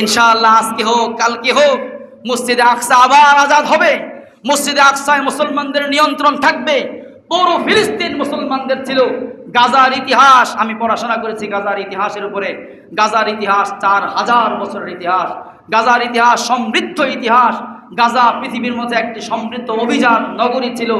Speaker 1: ইনশাআল্লাহ? আজকে হোক কালকে হোক মসজিদে আকসা আবার আজাদ হবে। মসজিদে আকসায় মুসলমানদের নিয়ন্ত্রণ থাকবে। পুরো ফিলিস্তিন মুসলমানদের ছিল। গাজার ইতিহাস আমি পড়াশোনা করেছি, গাজার ইতিহাসের উপরে। গাজার ইতিহাস 4000 বছরের ইতিহাস। গাজার ইতিহাস সমৃদ্ধ ইতিহাস। গাজা পৃথিবীর মধ্যে একটি সমৃদ্ধ অভিজাত নগরী ছিল।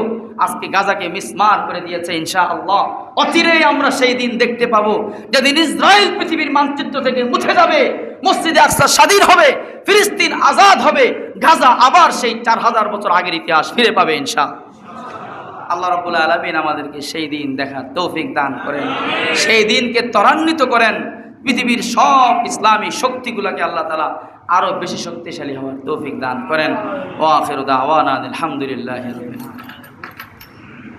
Speaker 1: আজকে গাজাকে মিসমার করে দিয়েছে। ইনশাআল্লাহ অচিরেই আমরা সেই দিন দেখতে পাবো, যেদিন ইসরায়েল পৃথিবীর মানচিত্র থেকে মুছে যাবে, মসজিদে আকসা স্বাধীন হবে, ফিলিস্তিন আজাদ হবে, গাজা আবার সেই 4000 বছর আগের ইতিহাস ফিরে পাবে ইনশাআল্লাহ। আল্লাহ রাব্বুল আলামিন আমাদেরকে সেই দিন দেখার তৌফিক দান করেন, সেই দিনকে ত্বরান্বিত করেন। পৃথিবীর সব ইসলামী শক্তিগুলোকে আল্লাহ তাআলা আরো বেশি শক্তিশালী হওয়ার তৌফিক দান করেন। ওয়া আখিরু দাওয়ানা আলহামদুলিল্লাহি রাব্বিল আলামিন।